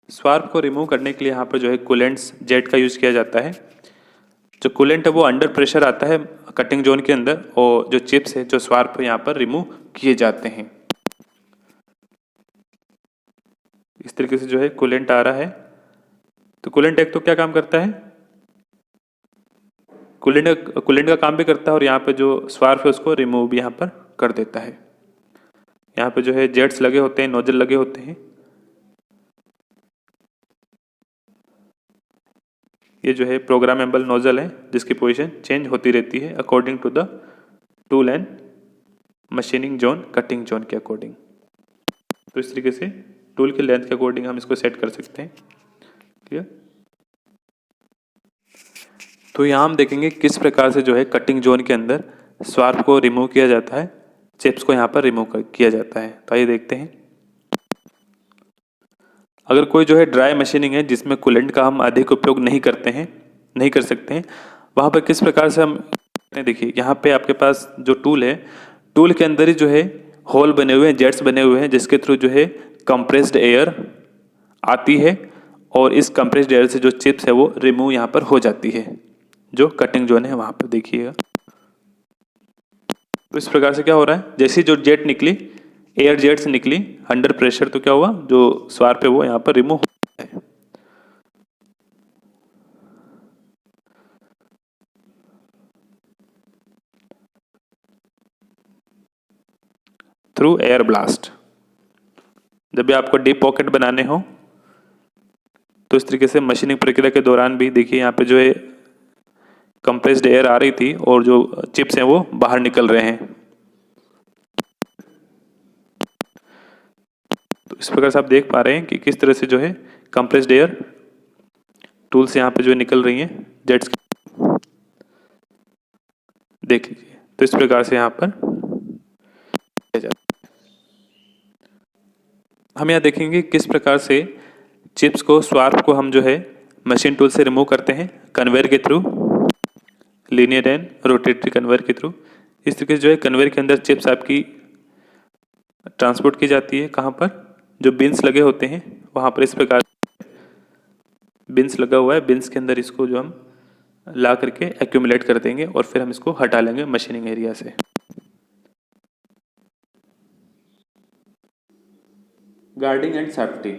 स्वार्फ को रिमूव करने के लिए यहाँ पर जो है कूलेंट्स जेट का यूज किया जाता है। जो कूलेंट है वो अंडर प्रेशर आता है कटिंग जोन के अंदर और जो चिप्स है जो स्वार्फ यहाँ पर रिमूव किए जाते हैं। इस तरीके से जो है कूलेंट आ रहा है। तो कूलेंट एक तो क्या काम करता है, कूलेंट का काम भी करता है और यहाँ पे जो स्वार्फ है उसको रिमूव भी यहाँ पर कर देता है। यहाँ पे जो है जेट्स लगे होते हैं, नोजल लगे होते हैं। ये जो है प्रोग्रामेबल नोजल है जिसकी पोजीशन चेंज होती रहती है according to the tool and machining zone, cutting zone के अकॉर्डिंग। तो इस तरीके से टूल के लेंथ के अकॉर्डिंग हम इसको सेट कर सकते हैं। क्लियर। तो यहाँ हम देखेंगे किस प्रकार से जो है कटिंग जोन के अंदर स्वार्फ को रिमूव किया जाता है, चिप्स को यहाँ पर रिमूव किया जाता है। तो आइए देखते हैं। अगर कोई जो है ड्राई मशीनिंग है जिसमें कूलेंट का हम अधिक उपयोग नहीं कर सकते हैं, वहाँ पर किस प्रकार से हम देखिए, यहाँ पे आपके पास जो टूल है, टूल के अंदर ही जो है होल बने हुए हैं, जेट्स बने हुए हैं जिसके थ्रू जो है कंप्रेस्ड एयर आती है और इस कंप्रेस्ड एयर से जो चिप्स है वो रिमूव यहाँ पर हो जाती है। जो कटिंग जोन है वहाँ पर देखिएगा, तो इस प्रकार से क्या हो रहा है, जैसी जो जेट निकली, एयर जेट से निकली अंडर प्रेशर, तो क्या हुआ, जो स्वार्प है वो यहाँ पर रिमूव हो है थ्रू एयर ब्लास्ट। जब भी आपको डीप पॉकेट बनाने हो तो इस तरीके से मशीनिंग प्रक्रिया के दौरान भी देखिए यहाँ पे जो है कंप्रेस्ड एयर आ रही थी और जो चिप्स हैं वो बाहर निकल रहे हैं। तो इस प्रकार से आप देख पा रहे हैं कि किस तरह से जो है कंप्रेस्ड एयर टूल से यहाँ पे जो है निकल रही हैं जेट्स, देख लीजिए। तो इस प्रकार से यहाँ पर हम यहाँ देखेंगे किस प्रकार से चिप्स को, स्वार्प को हम जो है मशीन टूल से रिमूव करते हैं कन्वेयर के through, linear and rotatory conveyor के थ्रू। इस तरीके से जो है कन्वेयर के अंदर चिप्स आपकी ट्रांसपोर्ट की जाती है। कहाँ पर, जो बिन्स लगे होते हैं वहाँ पर इस प्रकार बिन्स लगा हुआ है, बिन्स के अंदर इसको जो हम ला करके एक्यूमुलेट कर देंगे और फिर हम इसको हटा लेंगे मशीनिंग एरिया से। गार्डिंग एंड सेफ्टी,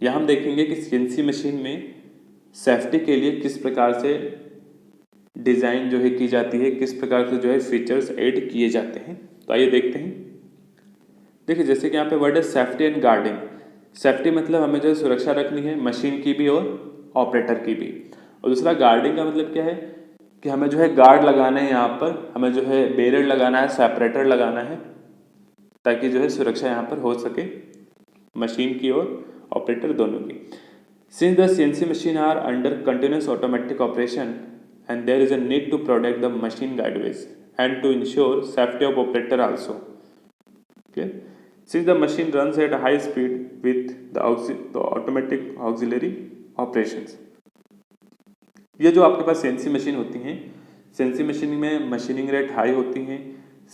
यहाँ हम देखेंगे कि सीएनसी मशीन में सेफ्टी के लिए किस प्रकार से डिज़ाइन जो है की जाती है, किस प्रकार से जो है फीचर्स ऐड किए जाते हैं। तो आइए देखते हैं। देखिए जैसे कि यहाँ पे वर्ड है सेफ्टी एंड गार्डिंग। सेफ्टी मतलब हमें जो है सुरक्षा रखनी है मशीन की भी और ऑपरेटर की भी, और दूसरा गार्डिंग का मतलब क्या है कि हमें जो है गार्ड लगाना है, यहाँ पर हमें जो है बैरियर लगाना है, सेपरेटर लगाना है, ताकि जो है सुरक्षा यहाँ पर हो सके मशीन की और ऑपरेटर दोनों की। Since the CNC machine are under continuous automatic operation and there is a need to protect the machine guideways and to ensure safety of operator also. Okay, since the machine runs at a high speed with the automatic auxiliary operations, ये जो आपके पास CNC machine होती हैं, CNC machine में machining rate high होती हैं।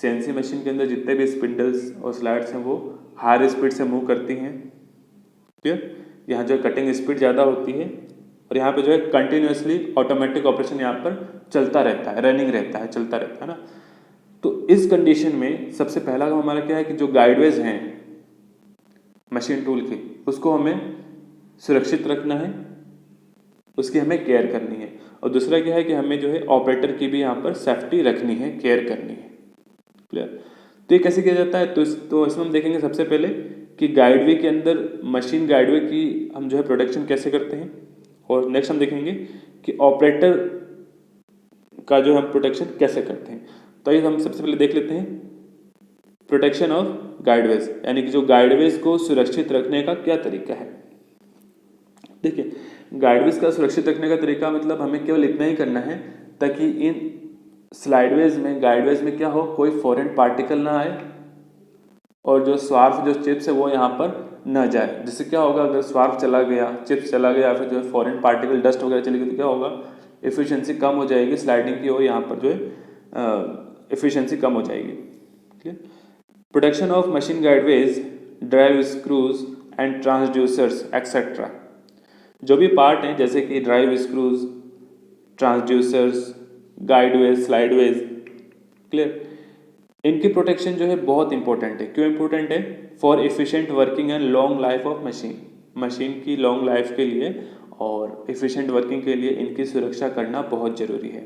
CNC machine के अंदर जितने भी स्पिंडल्स और स्लाइड्स हैं वो हाई स्पीड से मूव करती हैं। क्लियर, यहाँ जो कटिंग स्पीड ज़्यादा होती है और यहाँ पे जो है कंटिन्यूसली ऑटोमेटिक ऑपरेशन यहाँ पर चलता रहता है, रनिंग रहता है, चलता रहता है ना। तो इस कंडीशन में सबसे पहला काम हमारा क्या है कि जो गाइडवेज हैं मशीन टूल के, उसको हमें सुरक्षित रखना है, उसकी हमें केयर करनी है। और दूसरा क्या है कि हमें जो है ऑपरेटर की भी यहाँ पर सेफ्टी रखनी है, केयर करनी है। क्लियर, तो ये कैसे किया जाता है, तो इसमें हम देखेंगे सबसे पहले कि गाइडवे के अंदर मशीन गाइडवे की हम जो है प्रोटेक्शन कैसे करते हैं, और नेक्स्ट हम देखेंगे कि ऑपरेटर का जो हम प्रोटेक्शन कैसे करते हैं। तो ये हम सबसे पहले देख लेते हैं प्रोटेक्शन ऑफ गाइडवेज, यानी कि जो गाइडवेज को सुरक्षित रखने का क्या तरीका है। देखिए गाइडवेज का सुरक्षित रखने का तरीका मतलब हमें केवल इतना ही करना है ताकि इन स्लाइडवेज में, गाइडवेज में क्या हो, कोई फॉरेन पार्टिकल ना आए और जो स्वार्प, जो चिप्स है वो यहाँ पर न जाए। जिससे क्या होगा, अगर स्वार्प चला गया, चिप्स चला गया, फिर जो है फॉरेन पार्टिकल, डस्ट वगैरह चली गई, तो क्या होगा, एफिशिएंसी कम हो जाएगी स्लाइडिंग की, और यहाँ पर जो है एफिशिएंसी कम हो जाएगी। Clear, protection of machine guideways, drive screws and transducers etcetera. जो भी पार्ट हैं जैसे कि drive screws, transducers, guideways, slideways, clear, इनकी प्रोटेक्शन जो है बहुत इंपॉर्टेंट है। क्यों इंपॉर्टेंट है? For efficient working and long life of machine, machine की लॉन्ग लाइफ के लिए और एफिशिएंट वर्किंग के लिए इनकी सुरक्षा करना बहुत ज़रूरी है।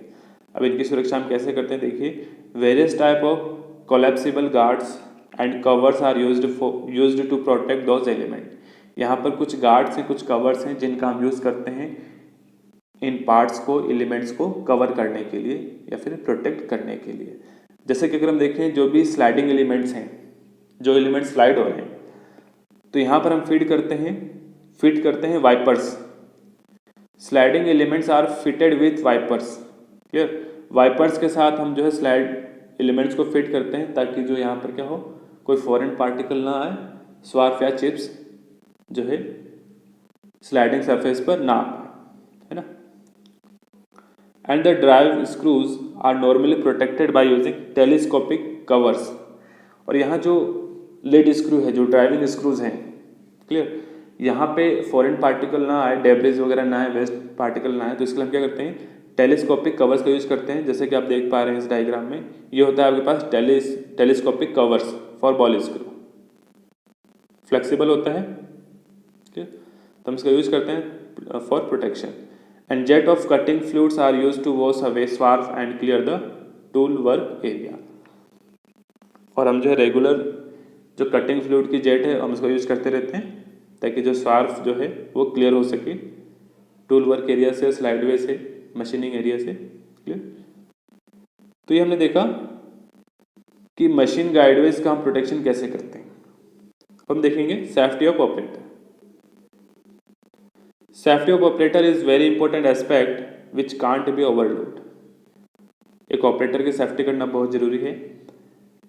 अब इनकी सुरक्षा हम कैसे करते हैं, देखिए various type of collapsible guards and covers are used to protect those element. यहाँ पर कुछ गार्ड्स हैं, कुछ कवर्स हैं जिनका हम यूज़ करते हैं इन पार्ट्स को, एलिमेंट्स को कवर करने के लिए या फिर प्रोटेक्ट करने के लिए। जैसे कि अगर हम देखें जो भी स्लाइडिंग एलिमेंट्स हैं, जो एलिमेंट स्लाइड हो रहे हैं, तो यहाँ पर हम फिट करते हैं wipers. Sliding elements are fitted with wipers. Clear, wipers के साथ हम जो है स्लाइड एलिमेंट्स को फिट करते हैं ताकि जो यहाँ पर क्या हो, कोई फॉरेन पार्टिकल ना आए, स्वार्प या चिप्स जो है स्लाइडिंग सरफेस पर ना आए, है ना। And the drive screws are normally protected by using telescopic covers. और यहाँ जो लीड स्क्रू है, जो ड्राइविंग स्क्रूज हैं, क्लियर, यहाँ पे फॉरेन पार्टिकल ना आए, डेब्रिज वगैरह ना आए, वेस्ट पार्टिकल ना आए, तो इसके लिए हम क्या करते हैं, टेलीस्कोपिक कवर्स का यूज करते हैं, जैसे कि आप देख पा रहे हैं इस डायग्राम में, ये होता है आपके पास telescopic covers for ball screw, flexible होता है, ठीक है, तो हम इसका यूज करते हैं for protection. And jet of cutting fluids are use to wash away swarf and clear the tool work area. और हम जो है रेगुलर जो कटिंग फ्लूइड की जेट है हम इसको यूज करते रहते हैं ताकि जो स्वार्फ जो है वो क्लियर हो सके टूल वर्क एरिया से, स्लाइड वे से, मशीनिंग एरिया से, क्लियर। तो ये हमने देखा कि मशीन गाइडवेज का हम प्रोटेक्शन कैसे करते हैं। हम देखेंगे safety of operator. Safety of operator is very important aspect which can't be overlooked. एक ऑपरेटर की सेफ्टी करना बहुत जरूरी है।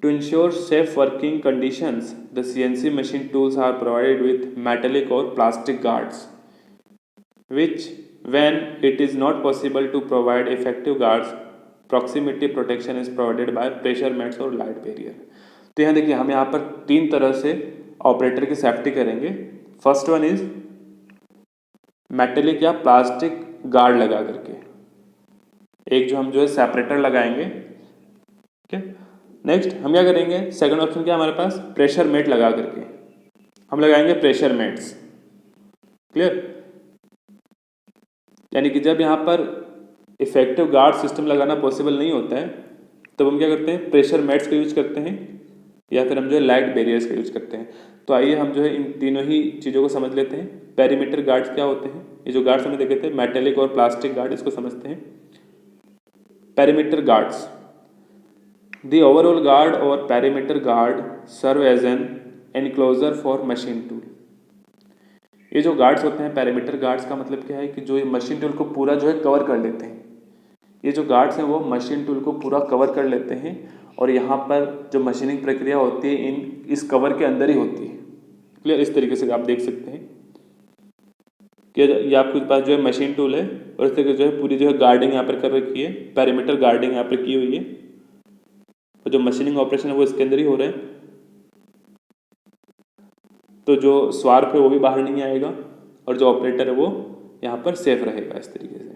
To ensure safe working conditions the CNC machine tools are provided with metallic और plastic guards which when it is not possible to provide effective guards, proximity protection is provided by pressure mats और light barrier। तो यहाँ देखिए हम यहाँ पर 3 तरह से ऑपरेटर की सेफ्टी करेंगे। फर्स्ट वन इज मेटेलिक या प्लास्टिक गार्ड लगा करके, एक जो हम जो है सेपरेटर लगाएंगे, ठीक है। नेक्स्ट हम क्या करेंगे, सेकंड ऑप्शन क्या हमारे पास, प्रेशर मेट लगा करके हम लगाएंगे प्रेशर मेट्स, क्लियर। यानी कि जब यहाँ पर इफेक्टिव गार्ड सिस्टम लगाना पॉसिबल नहीं होता है तब हम क्या करते हैं, प्रेशर मैट्स का यूज करते हैं या फिर हम जो है लाइट बैरियर्स का यूज करते हैं। तो आइए हम जो है इन तीनों ही चीज़ों को समझ लेते हैं। पेरीमीटर गार्ड्स क्या होते हैं, ये जो गार्ड्स हमने देखे थे मेटेलिक और प्लास्टिक गार्ड, इसको समझते हैं। Perimeter guards, the overall guard और perimeter guard serve as an enclosure for machine tool. ये जो गार्ड्स होते हैं, पेरीमीटर गार्ड्स का मतलब क्या है कि जो ये मशीन टूल को पूरा जो है कवर कर लेते हैं। ये जो गार्ड्स हैं वो मशीन टूल को पूरा कवर कर लेते हैं और यहाँ पर जो मशीनिंग प्रक्रिया होती है इस कवर के अंदर ही होती है, क्लियर। इस तरीके से आप देख सकते हैं कि ये आपके पास जो है मशीन टूल है और इस तरीके जो है पूरी जो है गार्डिंग यहाँ पर कर रखी है, पेरीमीटर गार्डिंग यहाँ पर की हुई है और जो मशीनिंग ऑपरेशन है वो इसके अंदर ही हो रहा है। तो जो स्वार्फ है वो भी बाहर नहीं आएगा और जो ऑपरेटर है वो यहाँ पर सेफ रहेगा इस तरीके से।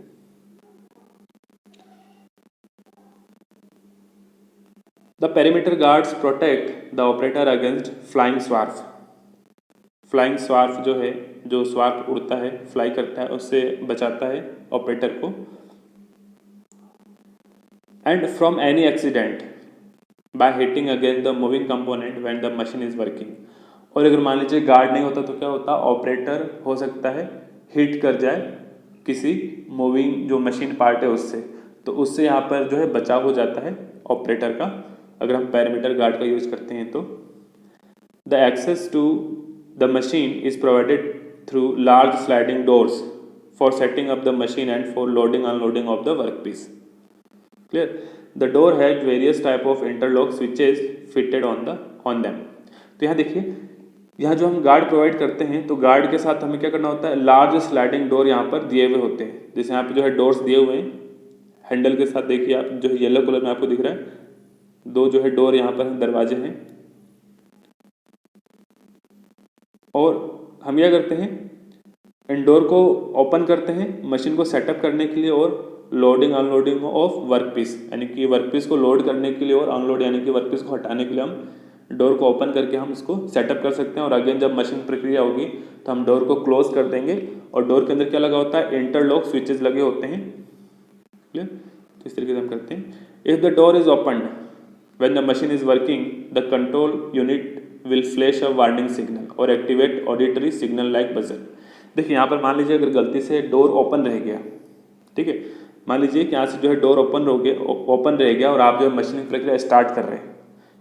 The perimeter guards protect the operator against flying swarf. Flying swarf जो है, जो स्वार्फ उड़ता है, फ्लाई करता है, उससे बचाता है ऑपरेटर को। And from any accident by hitting against the moving component when the machine is working. और अगर मान लीजिए गार्ड नहीं होता तो क्या होता, ऑपरेटर हो सकता है हिट कर जाए किसी मूविंग जो मशीन पार्ट है उससे, तो उससे यहाँ पर जो है बचाव हो जाता है ऑपरेटर का अगर हम पेरीमीटर गार्ड का यूज करते हैं तो। The access to the machine is provided through large sliding doors for setting up the machine and for loading unloading of the work piece, clear. The door has various type of interlock switches fitted on them. तो यहाँ देखिए, यहाँ जो हम guard provide करते हैं तो guard के साथ हमें क्या करना होता है, लार्ज स्लाइडिंग डोर यहाँ पर दिए हुए होते हैं। जैसे यहाँ पे जो है डोर्स दिए हुए हैं हैंडल के साथ, देखिए आप जो है येलो कलर में आपको दिख रहा है, 2 जो है डोर यहाँ पर दरवाजे हैं। और हम क्या करते हैं, इन डोर को ओपन करते हैं मशीन को सेटअप करने के लिए और loading unloading of work piece, यानी कि वर्क पीस को लोड करने के लिए और अनलोड यानी कि वर्क पीस को हटाने के लिए हम डोर को ओपन करके हम इसको सेटअप कर सकते हैं। और अगेन जब मशीन प्रक्रिया होगी तो हम डोर को क्लोज कर देंगे और डोर के अंदर क्या लगा होता है, इंटरलॉक स्विचेस लगे होते हैं, क्लियर। तो इस तरीके से हम करते हैं। If the door is open when the machine is working the control unit will flash a warning signal और activate auditory signal like buzzer. देखिए यहाँ पर मान लीजिए अगर गलती से डोर ओपन रह गया, ठीक है, मान लीजिए कि यहाँ से जो है डोर ओपन रह गया और आप जो है मशीनिंग प्रक्रिया स्टार्ट कर रहे हैं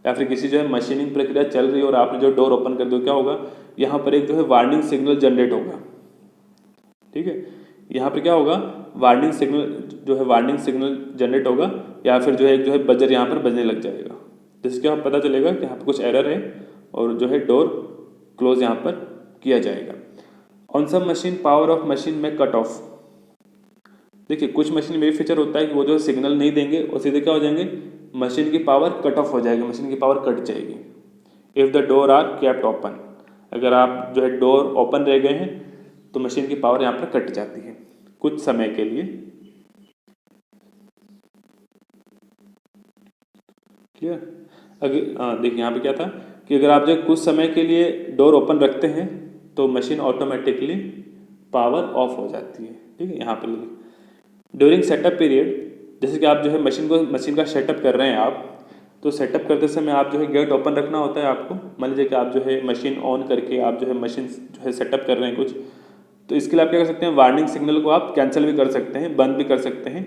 या फिर किसी जो है मशीनिंग प्रक्रिया चल रही है और आपने जो डोर ओपन कर दिया, क्या होगा, यहाँ पर एक जो है वार्निंग सिग्नल जनरेट होगा, ठीक है। यहाँ पर क्या होगा, वार्निंग सिग्नल जनरेट होगा या फिर जो है एक जो है बजर यहाँ पर बजने लग जाएगा, जिसके आप पता चलेगा कि यहाँ पर कुछ एरर है और जो है डोर क्लोज यहाँ पर किया जाएगा। On some machine power off machine में कट ऑफ। देखिए कुछ मशीन में भी फीचर होता है कि वो जो सिग्नल नहीं देंगे और सीधे क्या हो जाएंगे, मशीन की पावर कट ऑफ हो जाएगी, मशीन की पावर कट जाएगी। If the door are kept open, अगर आप जो है डोर ओपन रह गए हैं तो मशीन की पावर यहाँ पर कट जाती है कुछ समय के लिए। क्लियर। अगर देखिए यहाँ पे क्या था कि अगर आप जो कुछ समय के लिए डोर ओपन रखते हैं तो मशीन ऑटोमेटिकली पावर ऑफ हो जाती है। ठीक है, यहाँ पर ड्यूरिंग सेटअप पीरियड, जैसे कि आप जो है मशीन का सेटअप कर रहे हैं आप, तो सेटअप करते समय आप जो है गेट ओपन रखना होता है आपको। मान लीजिए कि आप जो है मशीन ऑन करके आप जो है मशीन जो है सेटअप कर रहे हैं कुछ, तो इसके लिए आप क्या कर सकते हैं, वार्निंग सिग्नल को आप कैंसिल भी कर सकते हैं, बंद भी कर सकते हैं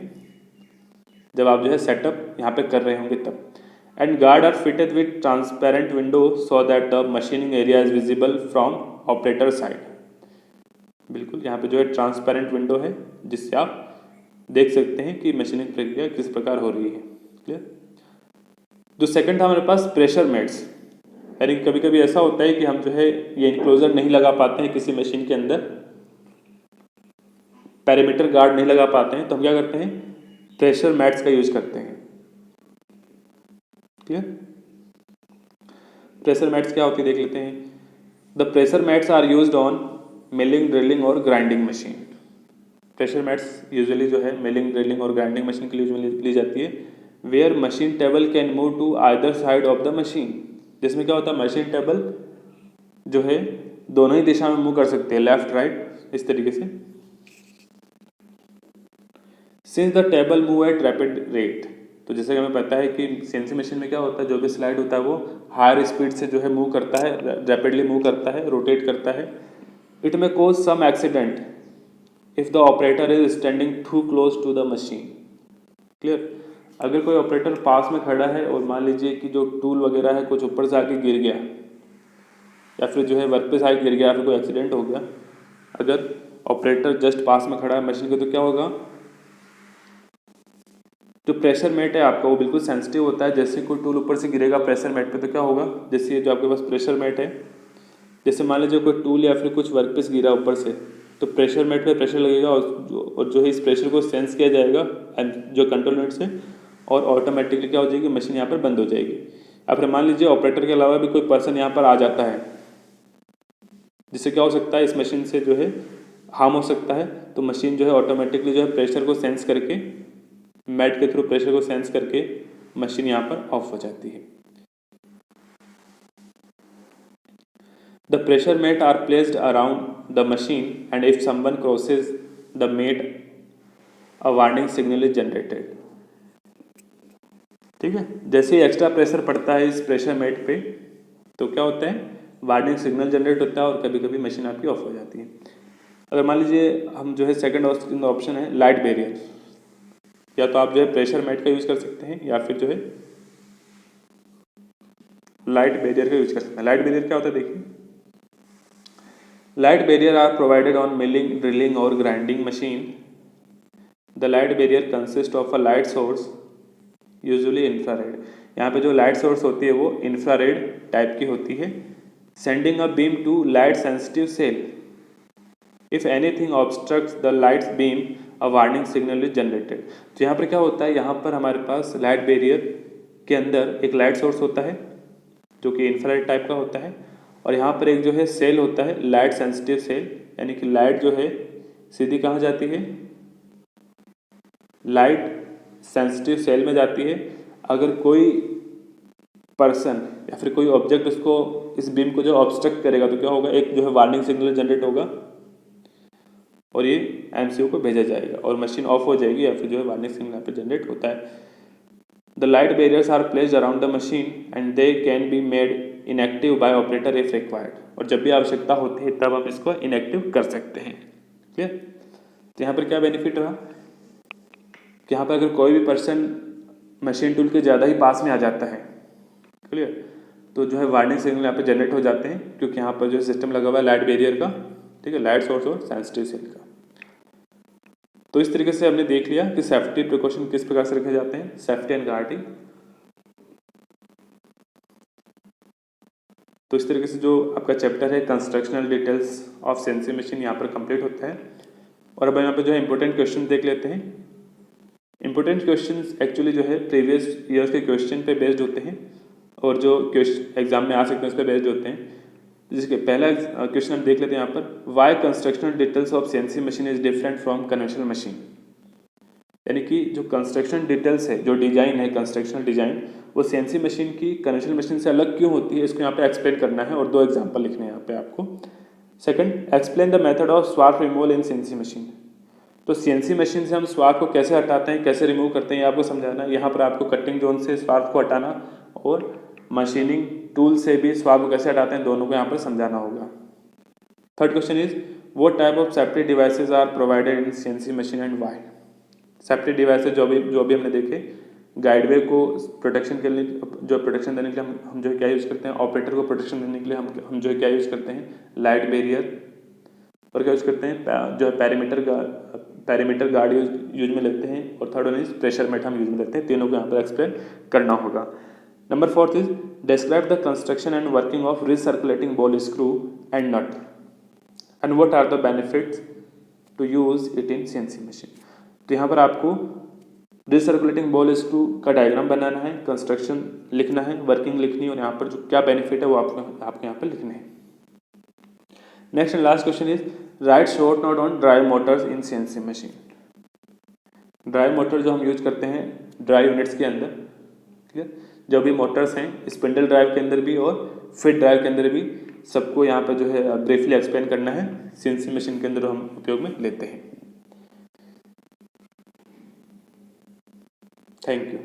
जब आप जो है सेटअप यहाँ पे कर रहे होंगे तब। And guard are fitted with transparent window so that the machining area is visible from operator side. बिल्कुल यहाँ पे जो है ट्रांसपेरेंट विंडो है जिससे आप देख सकते हैं कि मशीनिंग प्रक्रिया किस प्रकार हो रही है। क्लियर। जो सेकंड था हमारे पास प्रेशर मेट्स, यानी कभी कभी ऐसा होता है कि हम जो है ये इनक्लोजर नहीं लगा पाते हैं किसी मशीन के अंदर, पैरामीटर गार्ड नहीं लगा पाते हैं, तो हम क्या करते हैं, प्रेशर मैट्स का यूज करते हैं। क्लियर। प्रेशर मैट्स क्या होती है देख लेते हैं। The pressure mats are used on milling, drilling और grinding machine. Pressure mats usually जो है मिलिंग, ड्रिलिंग और ग्राइंडिंग मशीन के लिए ली जाती है। Where machine table can move to either side of the machine, जिसमें क्या होता है मशीन टेबल जो है दोनों ही दिशा में मूव कर सकते हैं, लेफ्ट राइट इस तरीके से। Since the table move at rapid rate, तो जैसे कि हमें पता है कि सीएनसी मशीन में क्या होता है, जो भी स्लाइड होता है वो हायर स्पीड से जो है मूव करता है, रैपिडली मूव करता है, रोटेट करता है। It may cause some accident if the operator is standing too close to the machine. Clear. अगर कोई ऑपरेटर पास में खड़ा है और मान लीजिए कि जो टूल वगैरह है कुछ ऊपर से आके गिर गया, या फिर जो है वर्क पे साइड गिर गया, या फिर कोई एक्सीडेंट हो गया, अगर ऑपरेटर जस्ट पास में खड़ा है मशीन के, तो क्या होगा, जो प्रेशर मेट है आपका वो बिल्कुल सेंसिटिव होता है। जैसे कोई टूल ऊपर से गिरेगा प्रेशर मेट पे तो क्या होगा, जैसे ये जो आपके पास प्रेशर मेट है, जैसे मान लीजिए कोई टूल या फिर कुछ वर्क पीस गिरा ऊपर से, तो प्रेशर मेट पे प्रेशर लगेगा और जो है इस प्रेशर को सेंस किया जाएगा जो कंट्रोल यूनिट से, और ऑटोमेटिकली क्या हो जाएगी, मशीन यहाँ पर बंद हो जाएगी। अब फिर मान लीजिए ऑपरेटर के अलावा भी कोई पर्सन यहाँ पर आ जाता है, जिससे क्या हो सकता है, इस मशीन से जो है हार्म हो सकता है। तो मशीन जो है ऑटोमेटिकली जो है प्रेशर को सेंस करके, मैट के थ्रू प्रेशर को सेंस करके मशीन यहाँ पर ऑफ हो जाती है। The pressure mat are placed around the machine and if someone crosses the mat a warning signal is generated. ठीक है, जैसे ही एक्स्ट्रा प्रेशर पड़ता है इस प्रेशर मेट पे तो क्या होता है, वार्निंग सिग्नल जनरेट होता है और कभी कभी मशीन आपकी ऑफ हो जाती है। अगर मान लीजिए हम जो है सेकंड ऑप्शन है लाइट बैरियर, या तो आप जो है प्रेशर मेट का यूज कर सकते हैं या फिर जो है लाइट बैरियर का यूज कर सकते हैं। लाइट बैरियर क्या होता है देखिए, light barrier are provided on milling, drilling और grinding machine. The light barrier consist of a light source usually infrared. यहाँ पे जो लाइट सोर्स होती है वो इंफ्रारेड टाइप की होती है। Sending a beam to light sensitive cell, if anything obstructs the lights beam a warning signal is generated. तो यहाँ पर क्या होता है, यहाँ पर हमारे पास लाइट बैरियर के अंदर एक लाइट सोर्स होता है जो कि इंफ्रारेड टाइप का होता है, और यहाँ पर एक जो है सेल होता है लाइट सेंसिटिव सेल, यानी कि लाइट जो है सीधी कहाँ जाती है, लाइट सेंसिटिव सेल में जाती है। अगर कोई पर्सन या फिर कोई ऑब्जेक्ट उसको इस बीम को जो ऑब्स्ट्रक्ट करेगा तो क्या होगा, एक जो है वार्निंग सिग्नल जनरेट होगा और ये एमसीयू को भेजा जाएगा और मशीन ऑफ हो जाएगी, या फिर जो है वार्निंग सिग्नल यहाँ पे जनरेट होता है। The light barriers are placed around the machine and they can be made inactive by operator if required, और जब भी आवश्यकता होती है तब हम इसको इनएक्टिव कर सकते हैं। क्लियर। तो यहाँ पर क्या बेनिफिट रहा कि यहाँ पर अगर कोई भी पर्सन मशीन टूल के ज़्यादा ही पास में आ जाता है, क्लियर, तो जो है वार्निंग सिग्नल यहाँ पे जनरेट हो जाते हैं, क्योंकि यहाँ पर जो सिस्टम लगा हुआ है लाइट बैरियर का, ठीक है, लाइट सोर्स और सेंसिटिव सेल का। तो इस तरीके से हमने देख लिया कि सेफ्टी प्रिकॉशन किस प्रकार से रखे जाते हैं, सेफ्टी एंड गार्डिंग। तो इस तरीके से जो आपका चैप्टर है constructional details of CNC machine यहाँ पर कंप्लीट होता है। और अब यहाँ पे जो है इंपॉर्टेंट क्वेश्चन देख लेते हैं। इंपॉर्टेंट क्वेश्चंस एक्चुअली जो है प्रीवियस ईयर्स के क्वेश्चन पे बेस्ड होते हैं और जो क्वेश्चन एग्जाम में आ सकते हैं उस पर बेस्ड होते हैं। जिसके पहला क्वेश्चन हम देख लेते हैं यहाँ पर, why constructional details of CNC machine is different from conventional machine. यानी कि जो कंस्ट्रक्शन डिटेल्स है, जो डिजाइन है कंस्ट्रक्शनल डिजाइन, वो सीएनसी मशीन की कन्वेंशनल मशीन से अलग क्यों होती है, इसको यहाँ पे एक्सप्लेन करना है और 2 एग्जाम्पल लिखने हैं यहाँ पे आपको। Second, explain the method of swarf removal in CNC machine. तो सीएनसी मशीन से हम स्वार्प को कैसे हटाते हैं, कैसे रिमूव करते हैं, ये आपको समझाना है। यहाँ पर आपको कटिंग जोन से स्वार्प को हटाना और मशीनिंग टूल से भी स्वार्प को कैसे हटाते हैं, दोनों को यहाँ पर समझाना होगा। Third question is what type of safety devices are provided in CNC machine and why. Safety devices जो भी हमने देखे, गाइडवे को प्रोटेक्शन के लिए, जो प्रोटेक्शन देने के लिए हम जो क्या यूज़ करते हैं, ऑपरेटर को प्रोटेक्शन देने के लिए हम जो क्या यूज़ करते हैं, लाइट बैरियर, और क्या यूज़ करते हैं, जो पैरीमीटर गार्ड यूज में लेते हैं, और third one is pressure mat हम यूज में लेते हैं। तीनों को यहाँ पर एक्सप्लेन करना होगा। Number 4 is describe the construction and working of recirculating ball screw and nut and what are the benefits to use it in CNC machine. तो यहाँ पर आपको रिसर्कुलेटिंग बॉल स्क्रू का डायग्राम बनाना है, कंस्ट्रक्शन लिखना है, वर्किंग लिखनी है, और यहाँ पर जो क्या बेनिफिट है वो आपको यहाँ पर लिखने हैं। Next and last question is right short note on drive Motors in CNC machine. Drive motor जो हम यूज करते हैं ड्राइव यूनिट्स के अंदर, ठीक है, जो भी मोटर्स हैं स्पिंडल ड्राइव के अंदर भी और फिट ड्राइव के अंदर भी, सबको यहाँ पर जो है ब्रीफली एक्सप्लेन करना है। सीएनसी मशीन के अंदर हम उपयोग में लेते हैं। Thank you.